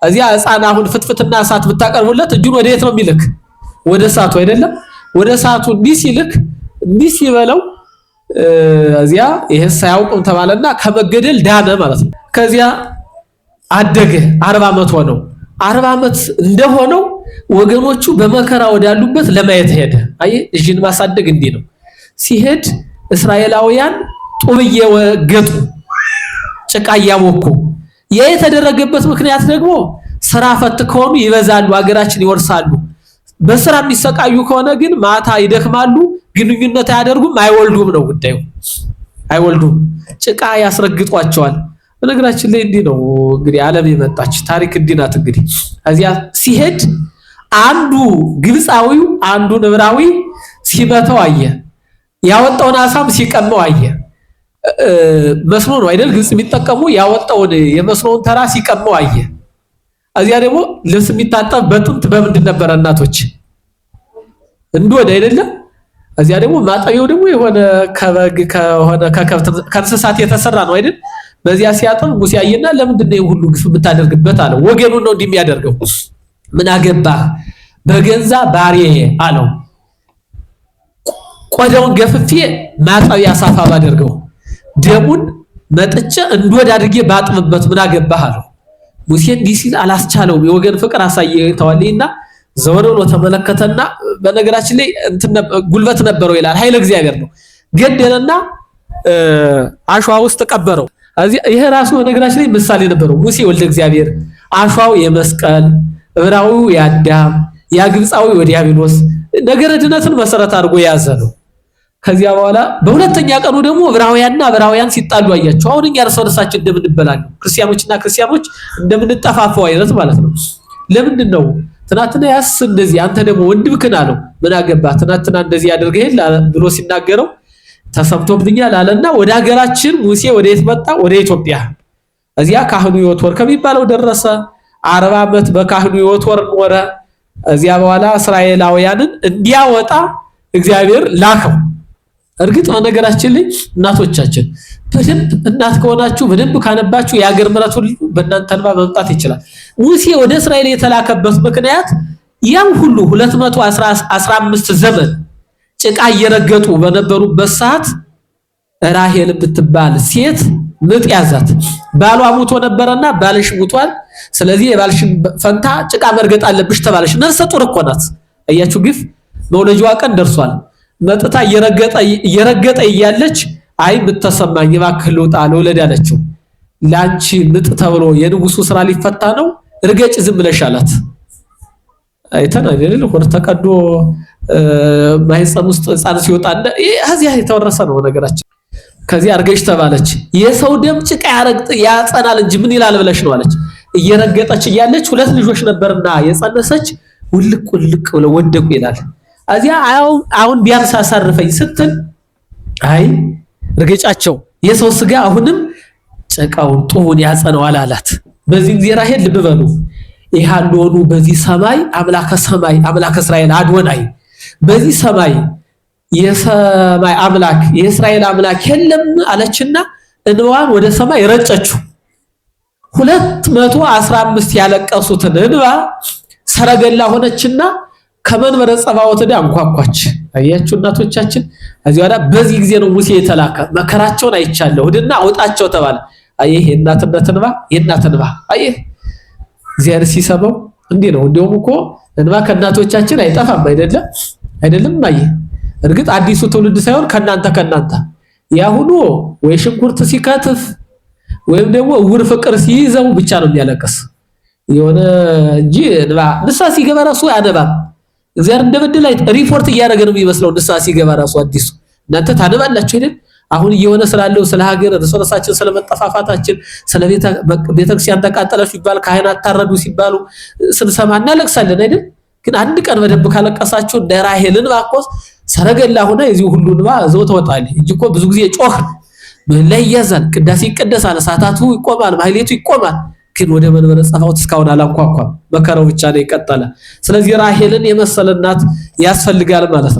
[SPEAKER 1] እዚያ ሕፃን አሁን ፍትፍትና እሳት ብታቀርቡለት እጁን ወደ የት ነው የሚልክ? ወደ እሳቱ አይደለም? ወደ እሳቱ እንዲህ ሲልክ እንዲህ ሲበለው እዚያ ይሄ ሳያውቁም ተባለና ከመገደል ዳነ ማለት ነው። ከዚያ አደገ 40 ዓመት ሆነው። 40 ዓመት እንደሆነው ወገኖቹ በመከራ ወዳሉበት ለማየት ሄደ። አይ ልጅን ማሳደግ እንዲህ ነው። ሲሄድ እስራኤላውያን ጡብ እየወገጡ ጭቃ እያቦኩ ያ የተደረገበት ምክንያት ደግሞ ስራ ፈት ከሆኑ ይበዛሉ፣ ሀገራችን ይወርሳሉ። በስራ የሚሰቃዩ ከሆነ ግን ማታ ይደክማሉ፣ ግንኙነት አያደርጉም፣ አይወልዱም ነው ጉዳዩ። አይወልዱም፣ ጭቃ ያስረግጧቸዋል። በነገራችን ላይ እንዲህ ነው እንግዲህ ዓለም የመጣች ታሪክ እንዲህ ናት። እንግዲህ እዚያ ሲሄድ አንዱ ግብፃዊው አንዱን ዕብራዊ ሲመተው አየ። ያወጣውን አሳም ሲቀመው አየ። መስኖ ነው አይደል ግብፅ የሚጠቀሙ። ያወጣውን የመስኖውን ተራ ሲቀመው አየ። እዚያ ደግሞ ልብስ የሚታጠብ በጥንት በምንድን ነበር እናቶች? እንዶድ አይደለም። እዚያ ደግሞ ማጠቢያው ደግሞ የሆነ ከበግ ከሆነ ከእንስሳት የተሰራ ነው አይደል? በዚያ ሲያጥብ ሙሴ አየና ለምንድን ነው ሁሉ ግፍ የምታደርግበት አለ። ወገኑን ነው እንደሚያደርገው። ምን አገባህ በገንዛ ባሪያዬ አለው። ቆዳውን ገፍፌ ማጠቢያ ሳፋ ባደርገው ደሙን መጥቼ እንዶድ አድርጌ ባጥምበት ምን አገባህ አለው። ሙሴ እንዲህ ሲል አላስቻለውም። የወገን ፍቅር አሳይተዋልና ዘወር ብሎ ተመለከተና በነገራችን ላይ ጉልበት ነበረው ይላል። ኃይለ እግዚአብሔር ነው። ገደለና አሸዋ ውስጥ ቀበረው። ይሄ ራሱ በነገራችን ላይ ምሳሌ ነበረው። ሙሴ ወልደ እግዚአብሔር፣ አሸዋው የመስቀል ዕብራዊው የአዳም ያግብፃዊ ወዲያብሎስ ነገረ ድነትን መሰረት አድርጎ የያዘ ነው። ከዚያ በኋላ በሁለተኛ ቀኑ ደግሞ ዕብራውያን ሲጣሉ አያቸው። አሁን እኛ እርስ በርሳችን እንደምንበላለን ክርስቲያኖችና ክርስቲያኖች እንደምንጠፋፋው አይነት ማለት ነው። ለምንድን ነው ትናንትና ያስ እንደዚህ አንተ ደግሞ ወንድምክን አለው። ምን አገባ ትናንትና እንደዚህ ያደርገህ ብሎ ሲናገረው ተሰምቶብኛል አለና ወደ ሀገራችን ሙሴ ወዴት መጣ? ወደ ኢትዮጵያ። እዚያ ካህኑ ዮቶር ከሚባለው ደረሰ። 40 ዓመት በካህኑ ዮቶር ኖረ። እዚያ በኋላ እስራኤላውያንን እንዲያወጣ እግዚአብሔር ላከው። እርግጥ በነገራችን ላይ እናቶቻችን በደንብ እናት ከሆናችሁ በደንብ ካነባችሁ የሀገር ምሕረት ሁሉ በእናንተ እንባ መምጣት ይችላል። ሙሴ ወደ እስራኤል የተላከበት ምክንያት ያም ሁሉ 215 ዘመን ጭቃ እየረገጡ በነበሩበት ሰዓት ራሄል የምትባል ሴት ምጥ ያዛት። ባሏ ሙቶ ነበርና ባልሽ ሙቷል፣ ስለዚህ የባልሽን ፈንታ ጭቃ መርገጥ አለብሽ ተባለሽ። ነፍሰ ጡር እኮ ናት። አያችሁ ግፍ። መውለጃዋ ቀን ደርሷል። መጥታ እየረገጠ እያለች አይ ብትሰማኝ እባክህ ልውጣ ልውለድ አለችው። ላንቺ ምጥ ተብሎ የንጉሱ ስራ ሊፈታ ነው፣ እርገጭ ዝም ብለሽ አላት። አይተን አይደል ወር ተቀዶ ማይጸን ውስጥ ሕፃን ሲወጣ እዚያ የተወረሰ ነው ነገራችን። ከዚያ አርገሽ ተባለች። የሰው ደም ጭቃ ያጸናል እንጂ ምን ይላል ብለሽ ነው አለች። እየረገጠች እያለች 2 ልጆች ነበርና የጸነሰች ውልቅ ብለው ወደቁ ይላል። እዚያ አሁን ቢያንስ አሳርፈኝ ስትል አይ እርገጫቸው የሰው ስጋ አሁንም ጭቃውን ጡቡን ያጸነዋል አላት። በዚህ ጊዜ ራሄል ልብ በሉ ይሃሉኑ በዚህ ሰማይ አምላከ እስራኤል አድወናይ በዚህ ሰማይ የሰማይ አምላክ የእስራኤል አምላክ የለም አለችና እንባዋን ወደ ሰማይ ረጨችው። 215 ያለቀሱትን እንባ ሰረገላ ሆነችና ከመንበረ ጸባዖት አንኳኳች። አያችሁ እናቶቻችን። እዚህ ወዲያ በዚህ ጊዜ ነው ሙሴ የተላከ። መከራቸውን አይቻለሁ ሂድና አውጣቸው ተባለ። አየህ የእናትነት እንባ አየህ እግዚአብሔር ሲሰበው እንዲህ ነው። እንደውም እኮ እንባ ከእናቶቻችን አይጠፋም አይደለም አየህ። እርግጥ አዲሱ ትውልድ ሳይሆን ከናንተ ያሁኑ ወይ ሽንኩርት ሲከትፍ ወይም ደግሞ እውር ፍቅር ሲይዘው ብቻ ነው የሚያለቅስ የሆነ እንጂ እንባ ንስሐ ሲገባ ራሱ አያነባም። እግዚአብሔር እንደበደለ ሪፖርት እያደረገ ነው የሚመስለው። ንስሐ ሲገባ ራሱ አዲሱ እናንተ ታነባላችሁ አይደል? አሁን እየሆነ ስላለው ስለ ሀገር ራሳችን ስለመጠፋፋታችን ስለ ቤተክርስቲያን ተቃጠለች ሲባል ካህናት ታረዱ ሲባሉ ስንሰማ እናለቅሳለን አይደል? ግን አንድ ቀን በደንብ ካለቀሳችሁ እንደ ራሄልን ባቆስ ሰረገላ ሆነ የዚህ ሁሉ እንባ ዘው ተወጣለ እንጂ እኮ ብዙ ጊዜ ጮህ ላይ ያዛል። ቅዳሴ ይቀደሳል፣ ሰዓታቱ ይቆማል፣ ማህሌቱ ይቆማል። ግን ወደ መንበረ ጸባዖት እስካሁን አላንኳኳም። መከራው ብቻ ነው የቀጠለ። ስለዚህ ራሄልን የመሰለ እናት ያስፈልጋል ማለት ነው።